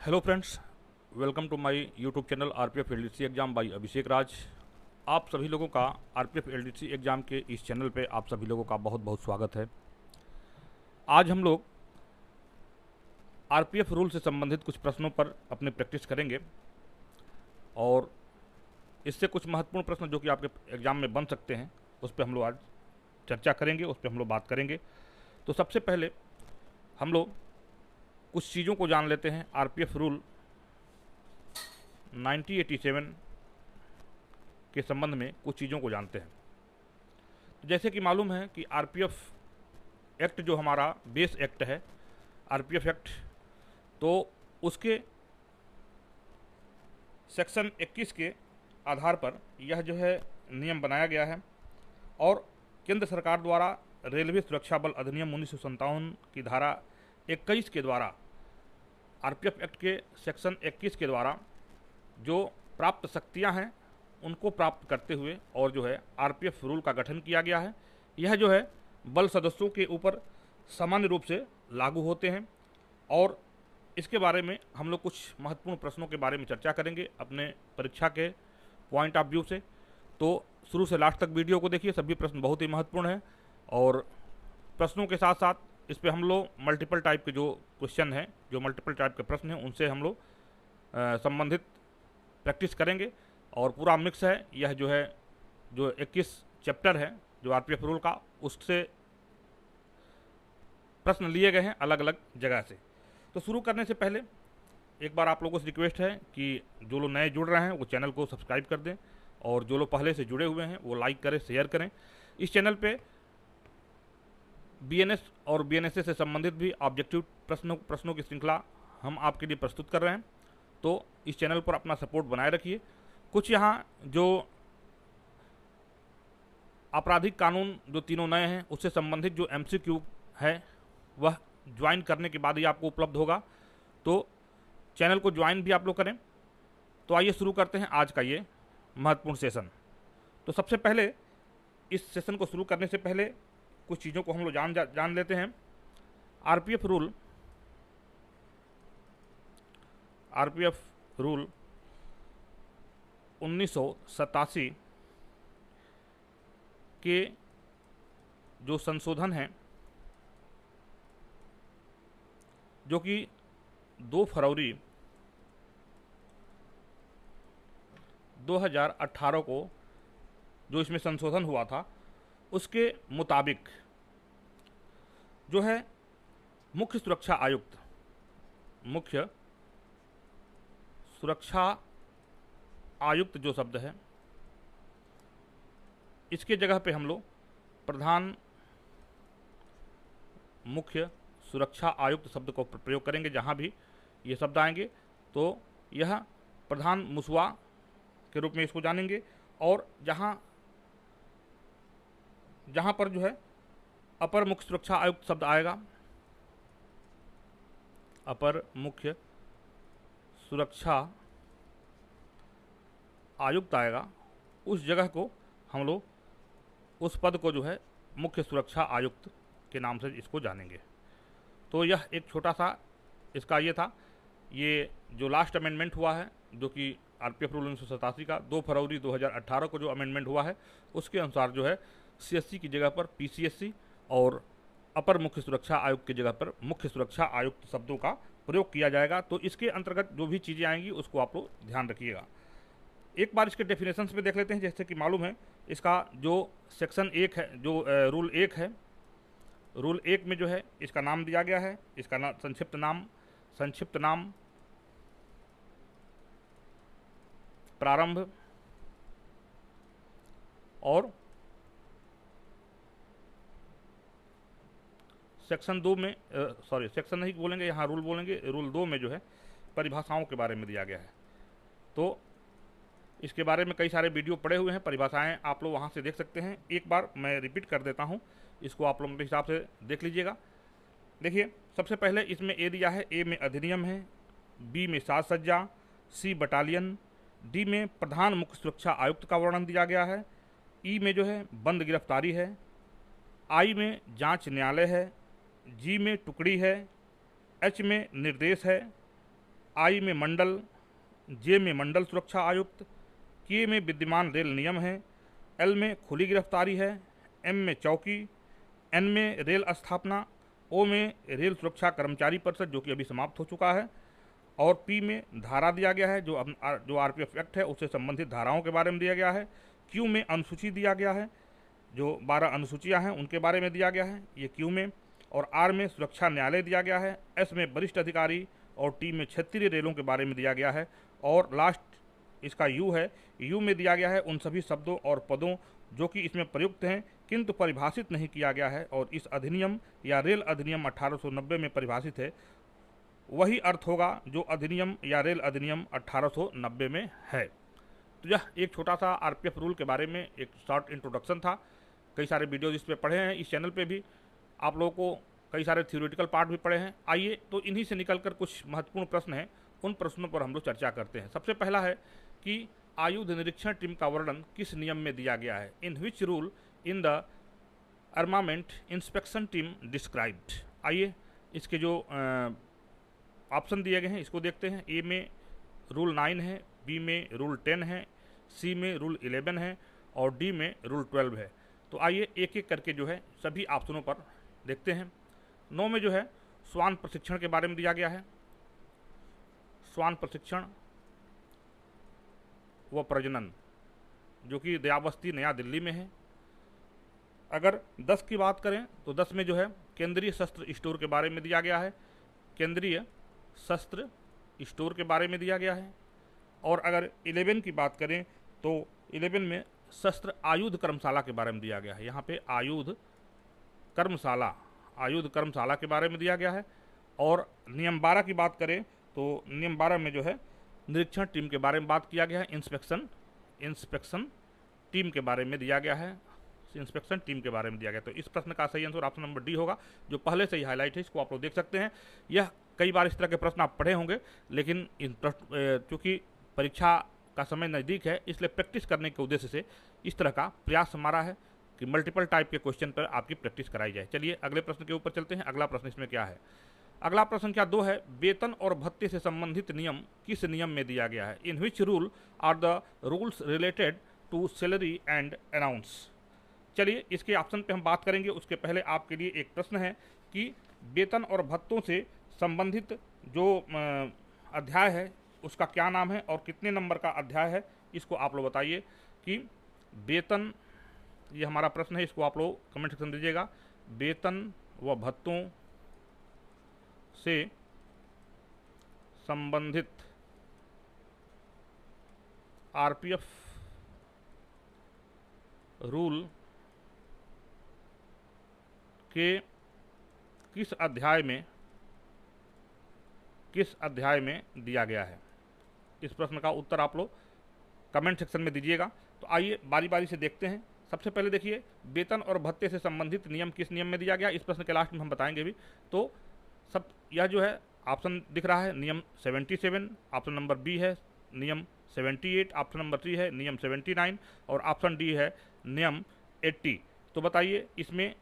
Hello friends, welcome to my YouTube channel RPF LDC exam by Abhishek Raj. आप सभी लोगों का आरपीएफ एलडीसी एग्ज़ाम के इस चैनल पे आप सभी लोगों का बहुत बहुत स्वागत है। आज हम लोग आरपीएफ रूल से संबंधित कुछ प्रश्नों पर अपनी प्रैक्टिस करेंगे और इससे कुछ महत्वपूर्ण प्रश्न जो कि आपके एग्ज़ाम में बन सकते हैं उस पर हम लोग आज चर्चा करेंगे, उस पर हम लोग बात करेंगे। तो सबसे पहले हम लोग कुछ चीज़ों को जान लेते हैं। आरपीएफ रूल 1987 के संबंध में कुछ चीज़ों को जानते हैं। तो जैसे कि मालूम है कि आरपीएफ एक्ट जो हमारा बेस एक्ट है, आरपीएफ एक्ट, तो उसके सेक्शन 21 के आधार पर यह जो है नियम बनाया गया है और केंद्र सरकार द्वारा रेलवे सुरक्षा बल अधिनियम 1957 की धारा 21 के द्वारा आरपीएफ एक्ट के सेक्शन 21 के द्वारा जो प्राप्त शक्तियां हैं उनको प्राप्त करते हुए और जो है आरपीएफ रूल का गठन किया गया है। यह जो है बल सदस्यों के ऊपर सामान्य रूप से लागू होते हैं और इसके बारे में हम लोग कुछ महत्वपूर्ण प्रश्नों के बारे में चर्चा करेंगे अपने परीक्षा के पॉइंट ऑफ व्यू से। तो शुरू से लास्ट तक वीडियो को देखिए, सभी प्रश्न बहुत ही महत्वपूर्ण हैं और प्रश्नों के साथ साथ इस पर हम लोग मल्टीपल टाइप के जो क्वेश्चन हैं, जो मल्टीपल टाइप के प्रश्न हैं, उनसे हम लोग संबंधित प्रैक्टिस करेंगे और पूरा मिक्स है। यह जो है जो 21 चैप्टर है जो आरपीएफ रूल का, उससे प्रश्न लिए गए हैं अलग अलग जगह से। तो शुरू करने से पहले एक बार आप लोगों से रिक्वेस्ट है कि जो लोग नए जुड़ रहे हैं वो चैनल को सब्सक्राइब कर दें और जो लोग पहले से जुड़े हुए हैं वो लाइक करें, शेयर करें। इस चैनल पे बीएनएस और बीएनएसएस से संबंधित भी ऑब्जेक्टिव प्रश्नों की श्रृंखला हम आपके लिए प्रस्तुत कर रहे हैं। तो इस चैनल पर अपना सपोर्ट बनाए रखिए। कुछ यहाँ जो आपराधिक कानून जो तीनों नए हैं उससे संबंधित जो एमसीक्यू है वह ज्वाइन करने के बाद ही आपको उपलब्ध होगा, तो चैनल को ज्वाइन भी आप लोग करें। तो आइए शुरू करते हैं आज का ये महत्वपूर्ण सेशन। तो सबसे पहले इस सेशन को शुरू करने से पहले कुछ चीज़ों को हम लोग जान लेते हैं। आरपीएफ रूल 1987 के जो संशोधन हैं जो कि 2 फरवरी 2018 को जो इसमें संशोधन हुआ था, उसके मुताबिक जो है मुख्य सुरक्षा आयुक्त जो शब्द है, इसके जगह पे हम लोग प्रधान मुख्य सुरक्षा आयुक्त शब्द को प्रयोग करेंगे। जहाँ भी ये शब्द आएंगे तो यह प्रधान मुसवा के रूप में इसको जानेंगे और जहाँ पर जो है अपर मुख्य सुरक्षा आयुक्त शब्द आएगा, अपर मुख्य सुरक्षा आयुक्त आएगा, उस जगह को हम लोग उस पद को जो है मुख्य सुरक्षा आयुक्त के नाम से इसको जानेंगे। तो यह एक छोटा सा इसका ये था। ये जो लास्ट अमेंडमेंट हुआ है जो कि आरपीएफ रूल 1987 का 2 फरवरी 2018 को जो अमेंडमेंट हुआ है, उसके अनुसार जो है सीएससी की जगह पर पीसीएससी और अपर मुख्य सुरक्षा आयुक्त की जगह पर मुख्य सुरक्षा आयुक्त शब्दों का प्रयोग किया जाएगा। तो इसके अंतर्गत जो भी चीज़ें आएंगी उसको आप लोग ध्यान रखिएगा। एक बार इसके डेफिनेशंस में देख लेते हैं। जैसे कि मालूम है इसका जो सेक्शन 1 है, जो रूल 1 है, रूल 1 में जो है इसका नाम दिया गया है। इसका संक्षिप्त नाम प्रारंभ और सेक्शन 2 में सेक्शन नहीं बोलेंगे, यहाँ रूल बोलेंगे। रूल 2 में जो है परिभाषाओं के बारे में दिया गया है। तो इसके बारे में कई सारे वीडियो पड़े हुए हैं, परिभाषाएं आप लोग वहाँ से देख सकते हैं। एक बार मैं रिपीट कर देता हूँ, इसको आप लोगों के हिसाब से देख लीजिएगा। देखिए, सबसे पहले इसमें ए दिया है, ए में अधिनियम है, बी में साज सज्जा, सी बटालियन, डी में प्रधान मुख्य सुरक्षा आयुक्त का वर्णन दिया गया है, ई में जो है बंद गिरफ्तारी है, आई में जांच न्यायालय है, जी में टुकड़ी है, एच में निर्देश है, आई में मंडल, जे में मंडल सुरक्षा आयुक्त, के में विद्यमान रेल नियम है, एल में खुली गिरफ्तारी है, एम में चौकी, एन में रेल स्थापना, ओ में रेल सुरक्षा कर्मचारी परिषद जो कि अभी समाप्त हो चुका है, और पी में धारा दिया गया है जो आरपीएफ एक्ट है उससे संबंधित धाराओं के बारे में दिया गया है, क्यू में अनुसूची दिया गया है जो 12 अनुसूचियां हैं उनके बारे में दिया गया है ये क्यू में, और आर में सुरक्षा न्यायालय दिया गया है, एस में वरिष्ठ अधिकारी, और टी में क्षेत्रीय रेलों के बारे में दिया गया है, और लास्ट इसका यू है, यू में दिया गया है उन सभी शब्दों और पदों जो कि इसमें प्रयुक्त हैं किंतु परिभाषित नहीं किया गया है और इस अधिनियम या रेल अधिनियम 1890 में परिभाषित है, वही अर्थ होगा जो अधिनियम या रेल अधिनियम 1890 में है। तो यह एक छोटा सा आरपीएफ रूल के बारे में एक शॉर्ट इंट्रोडक्शन था। कई सारे वीडियोज इस पर पढ़े हैं, इस चैनल पे भी आप लोगों को कई सारे थ्योरेटिकल पार्ट भी पढ़े हैं। आइए तो इन्हीं से निकलकर कुछ महत्वपूर्ण प्रश्न हैं, उन प्रश्नों पर हम लोग चर्चा करते हैं। सबसे पहला है कि आयुध निरीक्षण टीम का वर्णन किस नियम में दिया गया है, in which rule in the armament inspection team described. आइए इसके जो ऑप्शन दिए गए हैं इसको देखते हैं। ए में रूल 9 है, बी में रूल 10 है, सी में रूल 11 है और डी में रूल 12 है। तो आइए एक एक करके जो है सभी ऑप्शनों पर देखते हैं। 9 में जो है श्वान प्रशिक्षण के बारे में दिया गया है। श्वान प्रशिक्षण व प्रजनन जो कि दयाबस्ती नया दिल्ली में है। अगर 10 की बात करें तो 10 में जो है केंद्रीय शस्त्र स्टोर के बारे में दिया गया है, केंद्रीय शस्त्र स्टोर के बारे में दिया गया है। और अगर 11 की बात करें तो 11 में शस्त्र आयुध कर्मशाला के बारे में दिया गया है। यहाँ पे आयुध कर्मशाला के बारे में दिया गया है। और नियम 12 की बात करें तो नियम 12 में जो है निरीक्षण टीम के बारे में बात किया गया है, इंस्पेक्शन टीम के बारे में दिया गया है, इंस्पेक्शन टीम के बारे में दिया गया। तो इस प्रश्न का सही आंसर ऑप्शन नंबर डी होगा, जो पहले से ही हाईलाइट है, इसको आप लोग देख सकते हैं। यह कई बार इस तरह के प्रश्न आप पढ़े होंगे, लेकिन चूंकि परीक्षा का समय नज़दीक है इसलिए प्रैक्टिस करने के उद्देश्य से इस तरह का प्रयास हमारा है कि मल्टीपल टाइप के क्वेश्चन पर आपकी प्रैक्टिस कराई जाए। चलिए अगले प्रश्न के ऊपर चलते हैं। अगला प्रश्न इसमें क्या है? अगला प्रश्न संख्या 2 है, वेतन और भत्ते से संबंधित नियम किस नियम में दिया गया है? In which rule are the rules related to salary and allowance. चलिए इसके ऑप्शन पे हम बात करेंगे, उसके पहले आपके लिए एक प्रश्न है कि वेतन और भत्तों से संबंधित जो अध्याय है उसका क्या नाम है और कितने नंबर का अध्याय है, इसको आप लोग बताइए। कि वेतन, ये हमारा प्रश्न है, इसको आप लोग कमेंट सेक्शन दीजिएगा। वेतन व भत्तों से संबंधित आरपीएफ रूल के किस अध्याय में दिया गया है? इस प्रश्न का उत्तर आप लोग कमेंट सेक्शन में दीजिएगा। तो आइए बारी बारी से देखते हैं। सबसे पहले देखिए, वेतन और भत्ते से संबंधित नियम किस नियम में दिया गया, इस प्रश्न के लास्ट में हम बताएंगे भी। तो सब यह जो है ऑप्शन दिख रहा है नियम 77, ऑप्शन नंबर बी है नियम 78, ऑप्शन नंबर 3 है नियम 79 और ऑप्शन डी है नियम 80। तो बताइए इसमें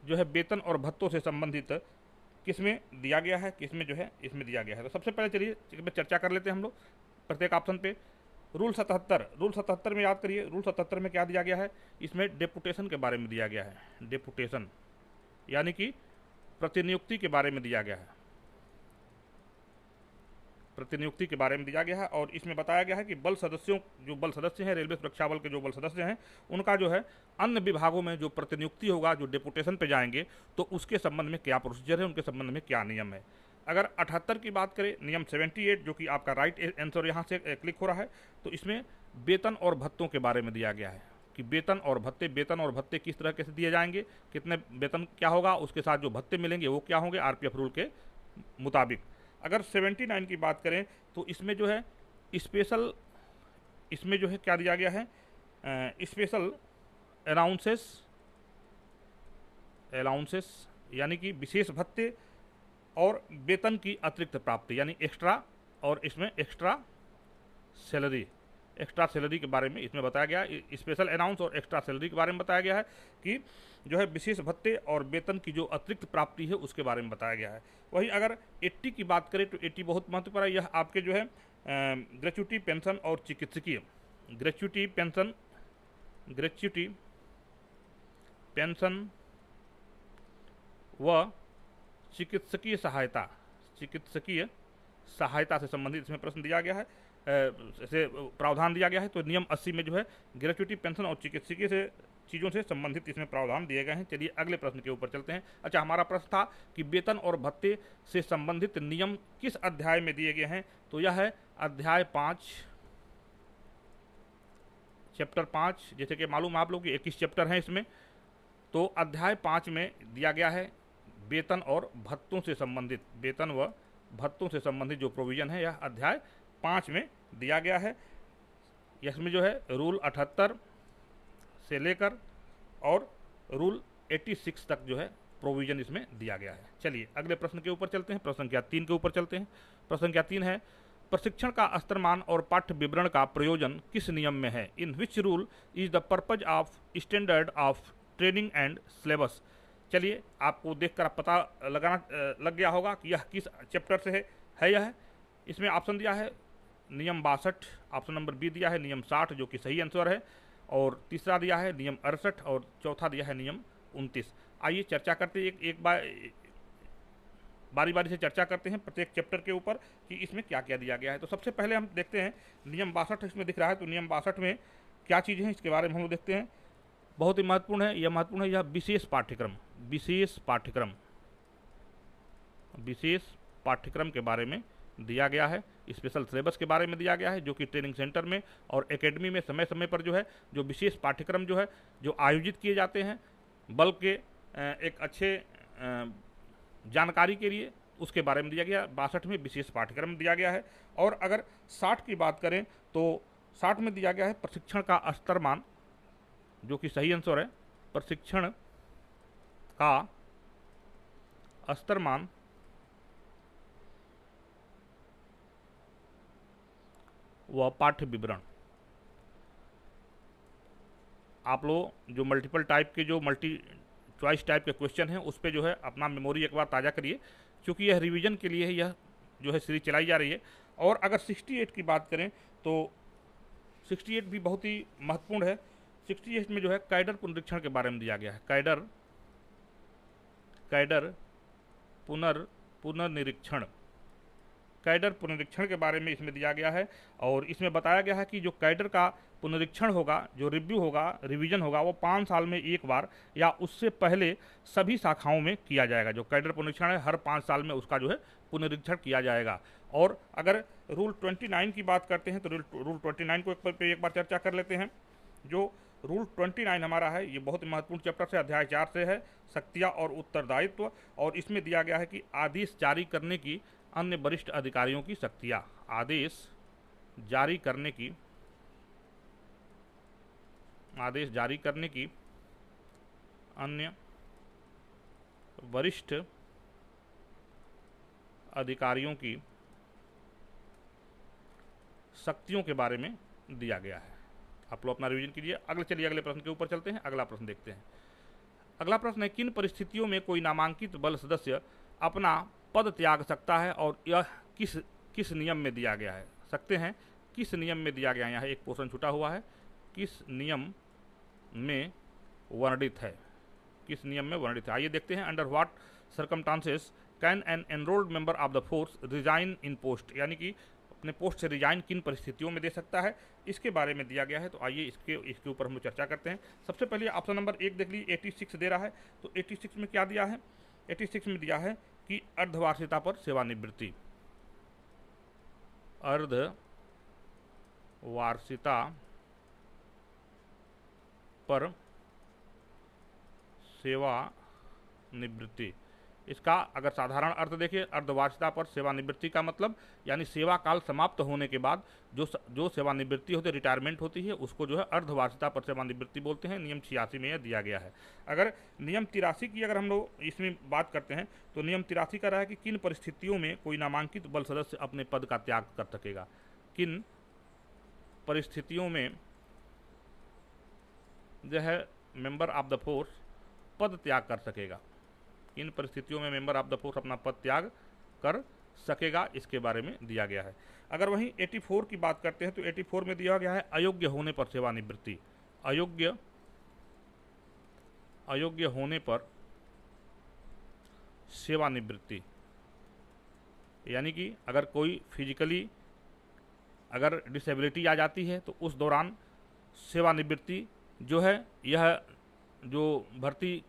जो है वेतन और भत्तों से संबंधित किसमें दिया गया है, किसमें जो है इसमें दिया गया है। तो सबसे पहले चलिए इस पर चर्चा कर लेते हैं हम लोग प्रत्येक ऑप्शन पे। रूल 77 में याद करिए, रूल 77 में क्या दिया गया है? इसमें डेपुटेशन के बारे में दिया गया है। डेपुटेशन यानी कि प्रतिनियुक्ति के बारे में दिया गया है, प्रतिनियुक्ति के बारे में दिया गया है। और इसमें बताया गया है कि बल सदस्य हैं, रेलवे सुरक्षा बल के जो बल सदस्य हैं, उनका जो है अन्य विभागों में जो प्रतिनियुक्ति होगा, जो डेपुटेशन पे जाएंगे, तो उसके संबंध में क्या प्रोसीजर है, उनके संबंध में क्या नियम है। अगर 78 की बात करें, नियम 78 जो कि आपका राइट आंसर यहाँ से क्लिक हो रहा है, तो इसमें वेतन और भत्तों के बारे में दिया गया है कि वेतन और भत्ते किस तरह के से दिए जाएंगे, कितने वेतन क्या होगा, उसके साथ जो भत्ते मिलेंगे वो क्या होंगे आरपीएफ रूल के मुताबिक। अगर 79 की बात करें तो इसमें जो है स्पेशल, इसमें जो है क्या दिया गया है, स्पेशल अलाउंसेस यानी कि विशेष भत्ते और वेतन की अतिरिक्त प्राप्ति यानी एक्स्ट्रा, और इसमें एक्स्ट्रा सैलरी एक्स्ट्रा सैलरी के बारे में इसमें बताया गया है। स्पेशल अनाउंस और एक्स्ट्रा सैलरी के बारे में बताया गया है कि जो है विशेष भत्ते और वेतन की जो अतिरिक्त प्राप्ति है उसके बारे में बताया गया है। वहीं अगर 80 की बात करें तो 80 बहुत महत्वपूर्ण है। यह आपके जो है ग्रेच्युटी पेंशन और चिकित्सकीय ग्रेच्युटी पेंशन व चिकित्सकीय सहायता से संबंधित इसमें प्रश्न दिया गया है, से प्रावधान दिया गया है। तो नियम 80 में जो है ग्रेच्युटी पेंशन और चिकित्सकीय से चीज़ों से संबंधित इसमें प्रावधान दिए गए हैं। चलिए अगले प्रश्न के ऊपर चलते हैं। अच्छा, हमारा प्रश्न था कि वेतन और भत्ते से संबंधित नियम किस अध्याय में दिए गए हैं, तो यह है अध्याय 5 चैप्टर 5। जैसे कि मालूम आप लोग 21 चैप्टर हैं इसमें, तो अध्याय 5 में दिया गया है वेतन और भत्तों से संबंधित जो प्रोविजन है यह अध्याय 5 में दिया गया है। इसमें जो है रूल 78 से लेकर और रूल 86 तक जो है प्रोविजन इसमें दिया गया है। चलिए अगले प्रश्न के ऊपर चलते हैं। प्रश्न संख्या 3 के ऊपर चलते हैं। प्रश्न संख्या 3 है, प्रशिक्षण का स्तरमान और पाठ्य विवरण का प्रयोजन किस नियम में है? In which rule is the purpose of standard of training and syllabus? चलिए आपको देखकर पता लगाना लग गया होगा कि यह किस चैप्टर से है। यह इसमें ऑप्शन दिया है नियम 62, ऑप्शन नंबर बी दिया है नियम 60 जो कि सही आंसर है, और तीसरा दिया है नियम 68 और चौथा दिया है नियम 29। आइए चर्चा करते हैं एक बारी बारी से चर्चा करते हैं प्रत्येक चैप्टर के ऊपर कि इसमें क्या क्या दिया गया है। तो सबसे पहले हम देखते हैं नियम 62 इसमें दिख रहा है, तो नियम 62 में क्या चीज़ें हैं इसके बारे में हम लोग देखते हैं। बहुत ही महत्वपूर्ण है यह विशेष पाठ्यक्रम के बारे में दिया गया है। स्पेशल सिलेबस के बारे में दिया गया है जो कि ट्रेनिंग सेंटर में और एकेडमी में समय समय पर जो है जो विशेष पाठ्यक्रम जो है जो आयोजित किए जाते हैं बल के एक अच्छे जानकारी के लिए, उसके बारे में दिया गया। 62 में विशेष पाठ्यक्रम दिया गया है। और अगर 60 की बात करें तो 60 में दिया गया है प्रशिक्षण का स्तरमान, जो कि सही आंसर है। प्रशिक्षण का स्तरमान व पाठ्य विवरण। आप लोग जो मल्टीपल टाइप के जो मल्टी चॉइस टाइप के क्वेश्चन हैं उस पर जो है अपना मेमोरी एक बार ताज़ा करिए, क्योंकि यह रिवीजन के लिए ही यह जो है सीरीज चलाई जा रही है। और अगर 68 की बात करें तो 68 भी बहुत ही महत्वपूर्ण है। 68 में जो है कैडर पुनरीक्षण के बारे में दिया गया है। कैडर पुनरीक्षण के बारे में इसमें दिया गया है। और इसमें बताया गया है कि जो कैडर का पुनरीक्षण होगा, जो रिव्यू होगा, रिवीजन होगा, वो 5 साल में एक बार या उससे पहले सभी शाखाओं में किया जाएगा। जो कैडर पुनरीक्षण है हर 5 साल में उसका जो है पुनरीक्षण किया जाएगा। और अगर रूल 29 की बात करते हैं तो रूल 29 को एक बार चर्चा कर लेते हैं। जो रूल 29 हमारा है ये बहुत ही महत्वपूर्ण चैप्टर से अध्याय 4 से है, शक्तियाँ और उत्तरदायित्व। और इसमें दिया गया है कि आदेश जारी करने की अन्य वरिष्ठ अधिकारियों की शक्तियाँ। आदेश जारी करने की अन्य वरिष्ठ अधिकारियों की शक्तियों के बारे में दिया गया है। आप लोग अपना रिवीजन कीजिए। अगले प्रश्न के ऊपर चलते हैं। अगला प्रश्न देखते हैं। अगला प्रश्न है, किन परिस्थितियों में कोई नामांकित बल सदस्य अपना पद त्याग सकता है और यह किस नियम में दिया गया है? सकते हैं किस नियम में दिया गया है? यहाँ एक पोर्शन छूटा हुआ है, किस नियम में वर्णित है? किस नियम में वर्णित है? आइए देखते हैं। Under what circumstances can an enrolled member of the force resign in post? यानी कि अपने पोस्ट से रिजाइन किन परिस्थितियों में दे सकता है, इसके बारे में दिया गया है। तो आइए इसके ऊपर हम लोग चर्चा करते हैं। सबसे पहले ऑप्शन नंबर 1 देख लीजिए, 86 दे रहा है। तो 86 में क्या दिया है? 86 में दिया है कि अर्धवार्षिकता पर सेवानिवृत्ति। अर्धवार्षिकता पर सेवानिवृत्ति, इसका अगर साधारण अर्थ देखिए, अर्धवार्षिकता पर सेवानिवृत्ति का मतलब यानी सेवा काल समाप्त होने के बाद जो सेवानिवृत्ति होती है, रिटायरमेंट होती है, उसको जो है अर्धवार्षिकता पर सेवानिवृत्ति बोलते हैं। नियम 86 में यह दिया गया है। अगर नियम 83 की अगर हम लोग इसमें बात करते हैं तो नियम 83 का रहा है कि किन परिस्थितियों में कोई नामांकित बल सदस्य अपने पद का त्याग कर सकेगा। किन परिस्थितियों में जो है मेंबर ऑफ द फोर्स पद त्याग कर सकेगा, किन परिस्थितियों में मेंबर ऑफ द फोर्स अपना पद त्याग कर सकेगा, इसके बारे में दिया गया है। अगर वहीं 84 की बात करते हैं तो 84 में दिया गया है अयोग्य होने पर सेवानिवृत्ति। अयोग्य होने पर सेवानिवृत्ति, यानी कि अगर कोई फिजिकली अगर डिसेबिलिटी आ जाती है तो उस दौरान सेवानिवृत्ति जो है, यह जो भर्ती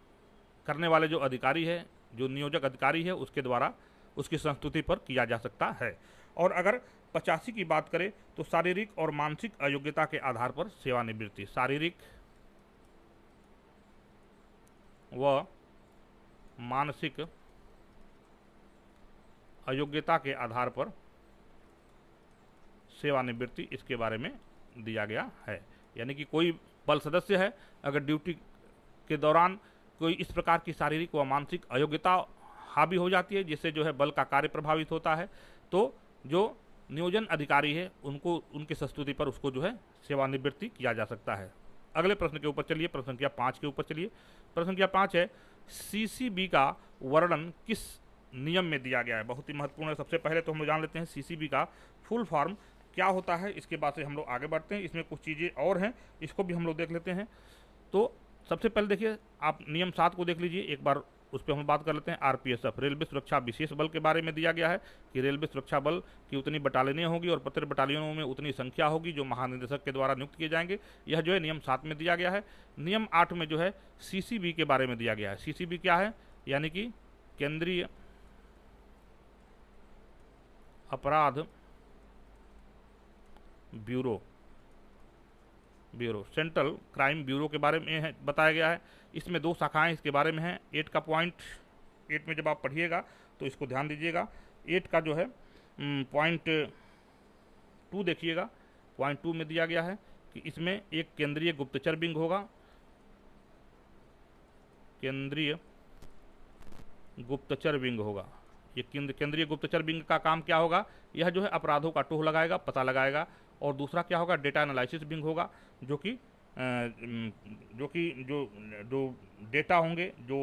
करने वाले जो अधिकारी है, जो नियोजक अधिकारी है, उसके द्वारा उसकी संस्तुति पर किया जा सकता है। और अगर 85 की बात करें तो शारीरिक और मानसिक अयोग्यता के आधार पर सेवानिवृत्ति, शारीरिक व मानसिक अयोग्यता के आधार पर सेवानिवृत्ति, इसके बारे में दिया गया है। यानी कि कोई बल सदस्य है, अगर ड्यूटी के दौरान कोई इस प्रकार की शारीरिक व मानसिक अयोग्यता हावी हो जाती है जिससे जो है बल का कार्य प्रभावित होता है, तो जो नियोजन अधिकारी है उनको उनकी संस्तुति पर उसको जो है सेवानिवृत्ति किया जा सकता है। अगले प्रश्न के ऊपर चलिए, प्रश्न संख्या 5 के ऊपर चलिए। प्रश्न संख्या 5 है सीसीबी का वर्णन किस नियम में दिया गया है। बहुत ही महत्वपूर्ण है। सबसे पहले तो हम लोग जान लेते हैं सीसीबी का फुल फॉर्म क्या होता है, इसके बाद से हम लोग आगे बढ़ते हैं। इसमें कुछ चीज़ें और हैं, इसको भी हम लोग देख लेते हैं। तो सबसे पहले देखिए, आप नियम 7 को देख लीजिए एक बार, उस पर हम बात कर लेते हैं। आरपीएसएफ, रेलवे सुरक्षा विशेष बल के बारे में दिया गया है कि रेलवे सुरक्षा बल की उतनी बटालियनें होगी और प्रत्येक बटालियनों में उतनी संख्या होगी जो महानिदेशक के द्वारा नियुक्त किए जाएंगे। यह जो है नियम 7 में दिया गया है। नियम 8 में जो है सीसीबी के बारे में दिया गया है। सीसीबी क्या है, यानी कि केंद्रीय अपराध ब्यूरो, सेंट्रल क्राइम ब्यूरो के बारे में है, बताया गया है। इसमें 2 शाखाएं इसके बारे में हैं। 8 का पॉइंट 8 में जब आप पढ़िएगा तो इसको ध्यान दीजिएगा। 8 का जो है पॉइंट 2 देखिएगा। पॉइंट 2 में दिया गया है कि इसमें एक केंद्रीय गुप्तचर विंग होगा। केंद्रीय गुप्तचर विंग होगा। ये केंद्रीय गुप्तचर विंग का काम क्या होगा, यह जो है अपराधों का टोह लगाएगा, पता लगाएगा। और दूसरा क्या होगा, डेटा एनालिसिस विंग होगा, जो कि जो डेटा होंगे जो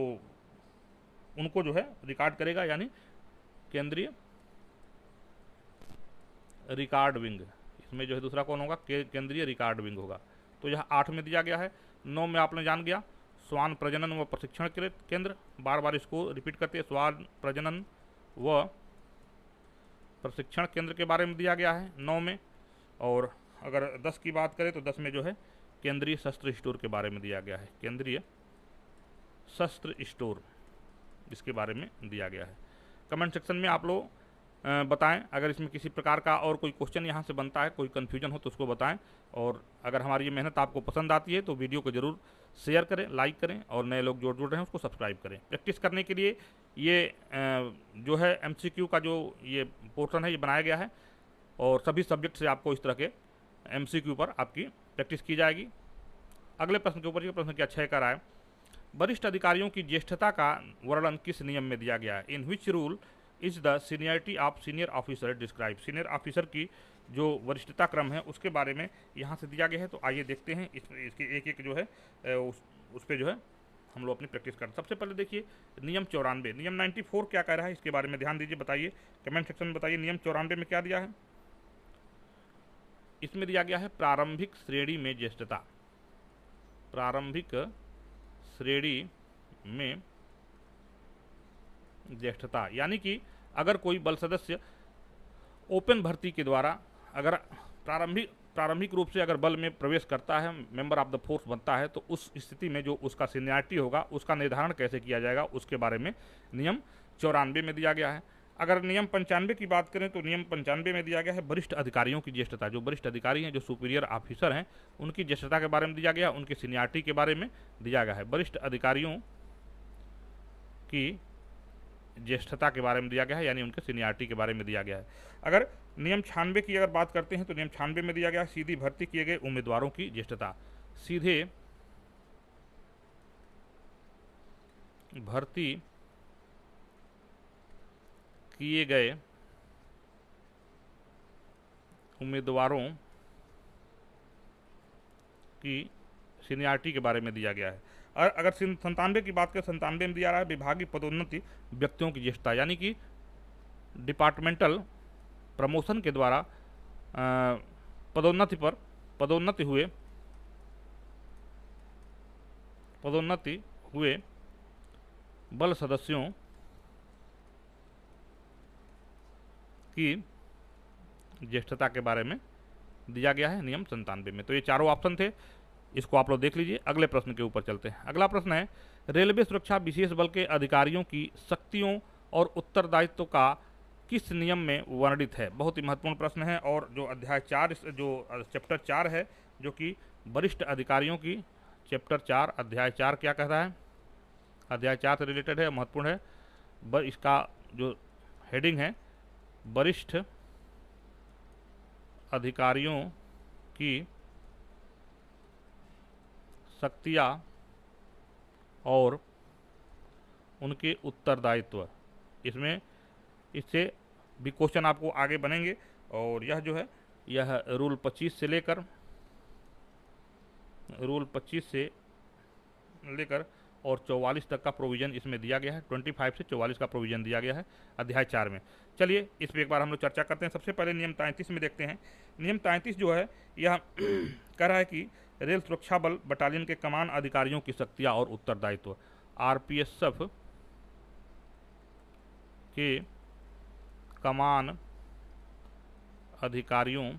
उनको जो है रिकॉर्ड करेगा, यानी केंद्रीय रिकॉर्ड विंग। इसमें जो है दूसरा कौन होगा, केंद्रीय रिकॉर्ड विंग होगा। तो यह 8 में दिया गया है। 9 में आपने जान गया श्वान प्रजनन व प्रशिक्षण केंद्र, बार बार इसको रिपीट करते हैं, श्वान प्रजनन व प्रशिक्षण केंद्र के बारे में दिया गया है 9 में। और अगर 10 की बात करें तो 10 में जो है केंद्रीय शस्त्र स्टोर के बारे में दिया गया है। केंद्रीय शस्त्र स्टोर, इसके बारे में दिया गया है। कमेंट सेक्शन में आप लोग बताएं अगर इसमें किसी प्रकार का और कोई क्वेश्चन यहाँ से बनता है, कोई कन्फ्यूजन हो तो उसको बताएं। और अगर हमारी ये मेहनत आपको पसंद आती है तो वीडियो को ज़रूर शेयर करें, लाइक करें, और नए लोग जो जुड़ रहे हैं उसको सब्सक्राइब करें। प्रैक्टिस करने के लिए ये जो है MCQ का जो ये पोर्शन है ये बनाया गया है, और सभी सब्जेक्ट से आपको इस तरह के MCQ पर आपकी प्रैक्टिस की जाएगी। अगले प्रश्न के ऊपर प्रश्न क्या 6 का रहा है, वरिष्ठ अधिकारियों की ज्येष्ठता का वर्णन किस नियम में दिया गया है। In which rule is the seniority of senior officer describe. Senior officer की जो वरिष्ठता क्रम है उसके बारे में यहाँ से दिया गया है। तो आइए देखते हैं इसके एक जो है उस पर जो है हम लोग अपनी प्रैक्टिस करते हैं। सबसे पहले देखिए नियम 94, नियम 94 क्या कह रहा है, इसके बारे में ध्यान दीजिए, बताइए कमेंट सेक्शन में बताइए। नियम 94 में क्या दिया है, इसमें दिया गया है प्रारंभिक श्रेणी में ज्येष्ठता। प्रारंभिक श्रेणी में ज्येष्ठता, यानी कि अगर कोई बल सदस्य ओपन भर्ती के द्वारा अगर प्रारंभिक रूप से अगर बल में प्रवेश करता है, मेंबर ऑफ द फोर्स बनता है, तो उस स्थिति में जो उसका सीनियरिटी होगा उसका निर्धारण कैसे किया जाएगा उसके बारे में नियम 94 में दिया गया है। अगर नियम 95 की बात करें तो नियम 95 में दिया गया है वरिष्ठ अधिकारियों की ज्येष्ठता। जो वरिष्ठ अधिकारी हैं, जो सुपीरियर ऑफिसर हैं, उनकी ज्येष्ठता के बारे में दिया गया, उनकी सीनियरिटी के बारे में दिया गया है। वरिष्ठ अधिकारियों की ज्येष्ठता के बारे में दिया गया है, यानी उनके सीनियरिटी के बारे में दिया गया है। अगर नियम 96 की अगर बात करते हैं तो नियम 96 में दिया गया है सीधी भर्ती किए गए उम्मीदवारों की ज्येष्ठता। सीधे भर्ती किए गए उम्मीदवारों की सीनियरिटी के बारे में दिया गया है। और अगर 97 की बात करें, 97 में दिया रहा है विभागीय पदोन्नति व्यक्तियों की ज्येष्ठता, यानी कि डिपार्टमेंटल प्रमोशन के द्वारा पदोन्नति हुए बल सदस्यों की ज्येष्ठता के बारे में दिया गया है नियम 97 में। तो ये चारों ऑप्शन थे, इसको आप लोग देख लीजिए। अगले प्रश्न के ऊपर चलते हैं। अगला प्रश्न है, रेलवे सुरक्षा विशेष बल के अधिकारियों की शक्तियों और उत्तरदायित्व का किस नियम में वर्णित है? बहुत ही महत्वपूर्ण प्रश्न है। और जो अध्याय 4, जो चैप्टर 4 है, जो कि वरिष्ठ अधिकारियों की, चैप्टर 4 अध्याय 4 क्या कहता है? अध्याय 4 से रिलेटेड है, महत्वपूर्ण है। इसका जो हेडिंग है, वरिष्ठ अधिकारियों की शक्तियाँ और उनके उत्तरदायित्व। इससे भी क्वेश्चन आपको आगे बनेंगे। और यह जो है, यह रूल 25 से लेकर और 44 तक का प्रोविज़न इसमें दिया गया है। 25 से 44 का प्रोविज़न दिया गया है अध्याय 4 में। चलिए इस पर एक बार हम लोग चर्चा करते हैं। सबसे पहले नियम 33 में देखते हैं। नियम 33 जो है, यह कह रहा है कि रेल सुरक्षा बल बटालियन के कमान अधिकारियों की शक्तियाँ और उत्तरदायित्व। आरपीएसएफ के कमान अधिकारियों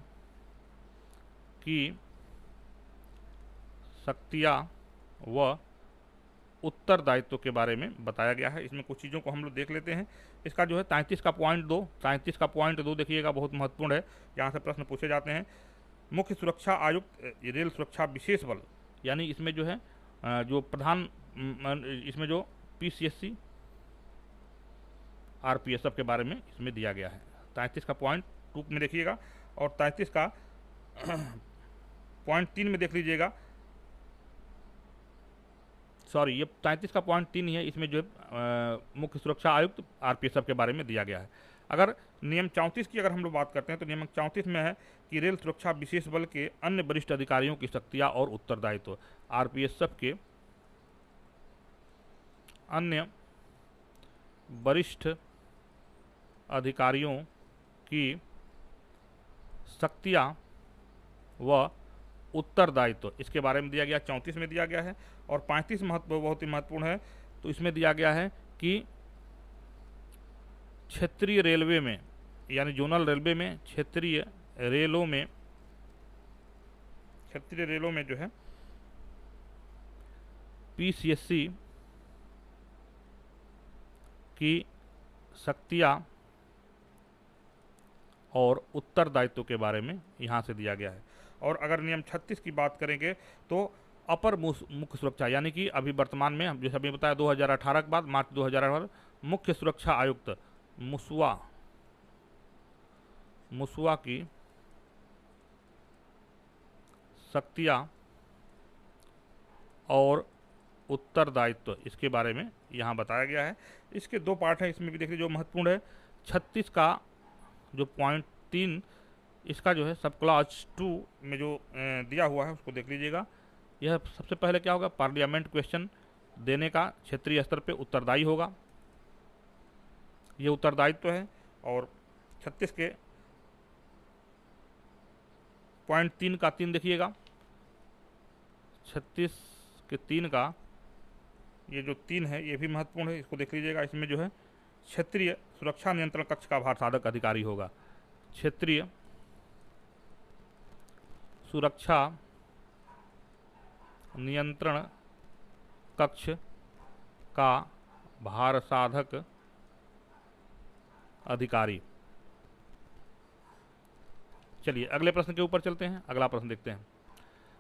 की शक्तियाँ व उत्तरदायित्व के बारे में बताया गया है। इसमें कुछ चीज़ों को हम लोग देख लेते हैं। इसका जो है 33 का पॉइंट 2 देखिएगा, बहुत महत्वपूर्ण है। यहाँ से प्रश्न पूछे जाते हैं। मुख्य सुरक्षा आयुक्त रेल सुरक्षा विशेष बल, यानी इसमें जो है जो प्रधान, इसमें जो पीसीएससी आरपीएसएफ के बारे में इसमें दिया गया है। 33 का पॉइंट 2 में देखिएगा। और 33 का पॉइंट 3 में देख लीजिएगा। सॉरी, ये 33 का पॉइंट 3 ही है। इसमें जो है मुख्य सुरक्षा आयुक्त आरपीएसएफ के बारे में दिया गया है। अगर नियम 34 की अगर हम लोग बात करते हैं, तो नियम 34 में है कि रेल सुरक्षा विशेष बल के अन्य वरिष्ठ अधिकारियों की शक्तियाँ और उत्तरदायित्व। आरपीएसएफ के अन्य वरिष्ठ अधिकारियों की शक्तियाँ व उत्तरदायित्व, इसके बारे में दिया गया, 34 में दिया गया है। और 35 बहुत ही महत्वपूर्ण है। तो इसमें दिया गया है कि क्षेत्रीय रेलवे में, यानी जोनल रेलवे में, क्षेत्रीय रेलों में जो है पीसीएससी की शक्तियाँ और उत्तरदायित्व के बारे में यहाँ से दिया गया है। और अगर नियम 36 की बात करेंगे, तो अपर मुख्य सुरक्षा, यानी कि अभी वर्तमान में, जैसे अभी बताया 2018 के बाद मार्च 2018 मुख्य सुरक्षा आयुक्त मुसवा की शक्तियाँ और उत्तरदायित्व, इसके बारे में यहाँ बताया गया है। इसके 2 पार्ट हैं, इसमें भी देखिए जो महत्वपूर्ण है। 36 का जो पॉइंट 3, इसका जो है सब क्लॉज 2 में जो दिया हुआ है, उसको देख लीजिएगा। यह सबसे पहले क्या होगा, पार्लियामेंट क्वेश्चन देने का क्षेत्रीय स्तर पे उत्तरदायी होगा, ये उत्तरदायित्व है। और 36 के पॉइंट 3 का 3 देखिएगा, 36 के 3 का ये जो 3 है, ये भी महत्वपूर्ण है, इसको देख लीजिएगा। इसमें जो है क्षेत्रीय सुरक्षा नियंत्रण कक्ष का भार साधक अधिकारी होगा। क्षेत्रीय सुरक्षा नियंत्रण कक्ष का भार साधक अधिकारी। चलिए अगले प्रश्न के ऊपर चलते हैं। अगला प्रश्न देखते हैं।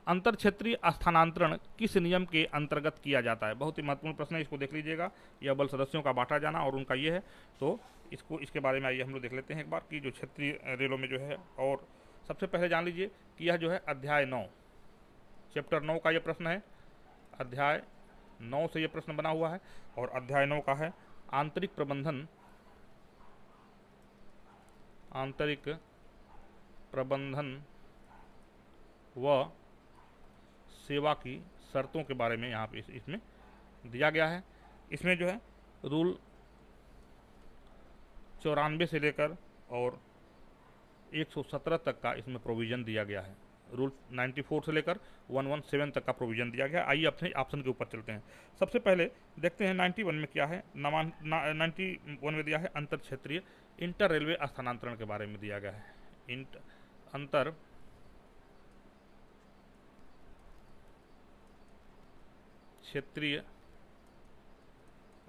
अंतर क्षेत्रीय स्थानांतरण किस नियम के अंतर्गत किया जाता है? बहुत ही महत्वपूर्ण प्रश्न है, इसको देख लीजिएगा। यह बल सदस्यों का बांटा जाना और उनका ये है, तो इसके बारे में आइए हम लोग देख लेते हैं एक बार कि जो क्षेत्रीय रेलों में जो है। और सबसे पहले जान लीजिए कि यह जो है अध्याय 9, चैप्टर 9 का ये प्रश्न है। अध्याय 9 से ये प्रश्न बना हुआ है। और अध्याय 9 का है आंतरिक प्रबंधन व सेवा की शर्तों के बारे में यहाँ पे इसमें दिया गया है। इसमें जो है रूल 94 से लेकर और 117 तक का इसमें प्रोविज़न दिया गया है। रूल 94 से लेकर 117 तक का प्रोविज़न दिया गया है। आइए अपने ऑप्शन के ऊपर चलते हैं। सबसे पहले देखते हैं 91 में क्या है। 91 में दिया है अंतर क्षेत्रीय इंटर रेलवे स्थानांतरण के बारे में दिया गया है। अंतर क्षेत्रीय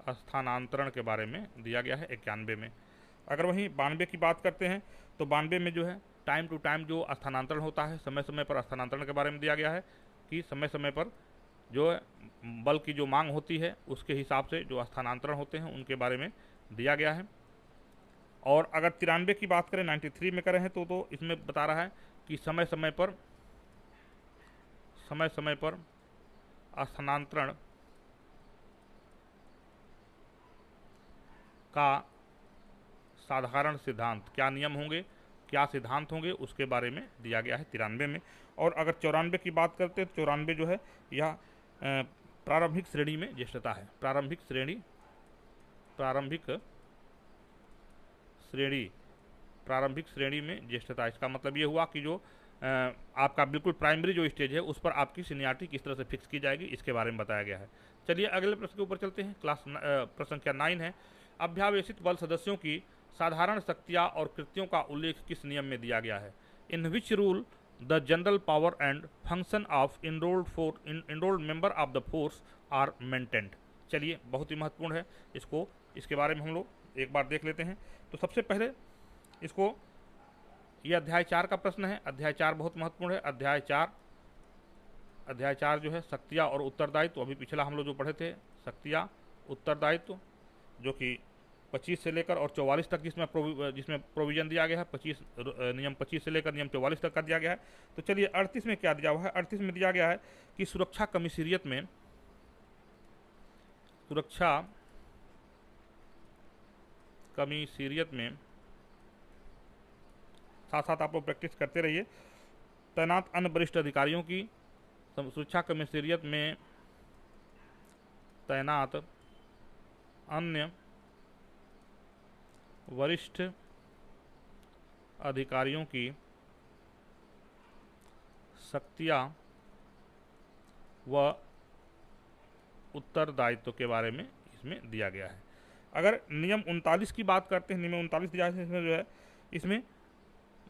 स्थानांतरण के बारे में दिया गया है 91 में। अगर वहीं 92 की बात करते हैं तो 92 में जो है टाइम टू टाइम जो स्थानांतरण होता है, समय समय पर स्थानांतरण के बारे में दिया गया है कि समय समय पर जो बल की जो मांग होती है उसके हिसाब से जो स्थानांतरण होते हैं उनके बारे में दिया गया है। और अगर 93 की बात करें 93 में करें तो इसमें बता रहा है कि समय समय पर स्थानांतरण का साधारण सिद्धांत, क्या नियम होंगे, क्या सिद्धांत होंगे, उसके बारे में दिया गया है 93 में। और अगर 94 की बात करते हैं तो 94 जो है यह प्रारंभिक श्रेणी में ज्येष्ठता है। प्रारंभिक श्रेणी में ज्येष्ठता। इसका मतलब ये हुआ कि जो आपका बिल्कुल प्राइमरी जो स्टेज है उस पर आपकी सीनियरिटी किस तरह से फिक्स की जाएगी, इसके बारे में बताया गया है। चलिए अगले प्रश्न के ऊपर चलते हैं। प्रश्न संख्या 9 है, अभ्यावेशित बल सदस्यों की साधारण शक्तियाँ और कृत्यों का उल्लेख किस नियम में दिया गया है। In which rule the general power and function of enrolled member of the force are maintained. चलिए बहुत ही महत्वपूर्ण है, इसके बारे में हम लोग एक बार देख लेते हैं। तो सबसे पहले इसको, यह अध्याय 4 का प्रश्न है। अध्याय 4 बहुत महत्वपूर्ण है। अध्याय 4 जो है शक्तियाँ और उत्तरदायित्व, अभी पिछला हम लोग जो पढ़े थे शक्तियाँ उत्तरदायित्व, जो कि 25 से लेकर और 44 तक जिसमें प्रोविजन दिया गया है। नियम 25 से लेकर नियम 44 तक का दिया गया है। तो चलिए 38 में क्या दिया हुआ है। 38 में दिया गया है कि सुरक्षा कमिश्नरियत में साथ साथ आप लोग प्रैक्टिस करते रहिए। तैनात अन्य वरिष्ठ अधिकारियों की सुरक्षा कमिश्नरियत में तैनात अन्य वरिष्ठ अधिकारियों की शक्तियाँ व उत्तरदायित्व के बारे में इसमें दिया गया है। अगर नियम 39 की बात करते हैं, नियम 39 दिया है, इसमें जो है इसमें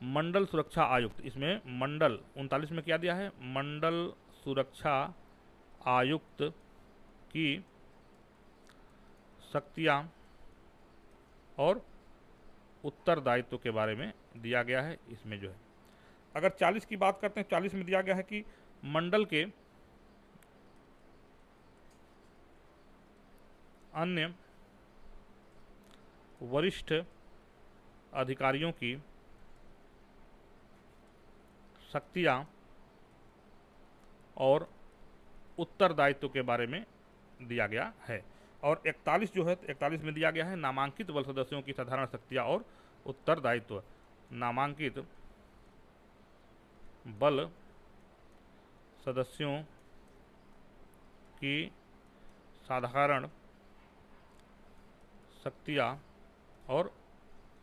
मंडल सुरक्षा आयुक्त, इसमें मंडल 39 में क्या दिया है, मंडल सुरक्षा आयुक्त की शक्तियाँ और उत्तरदायित्व के बारे में दिया गया है इसमें जो है। अगर 40 की बात करते हैं, 40 में दिया गया है कि मंडल के अन्य वरिष्ठ अधिकारियों की शक्तियाँ और उत्तरदायित्व के बारे में दिया गया है। और 41 जो है, 41 में दिया गया है नामांकित बल सदस्यों की साधारण शक्तियाँ और उत्तरदायित्व। नामांकित बल सदस्यों की साधारण शक्तियाँ और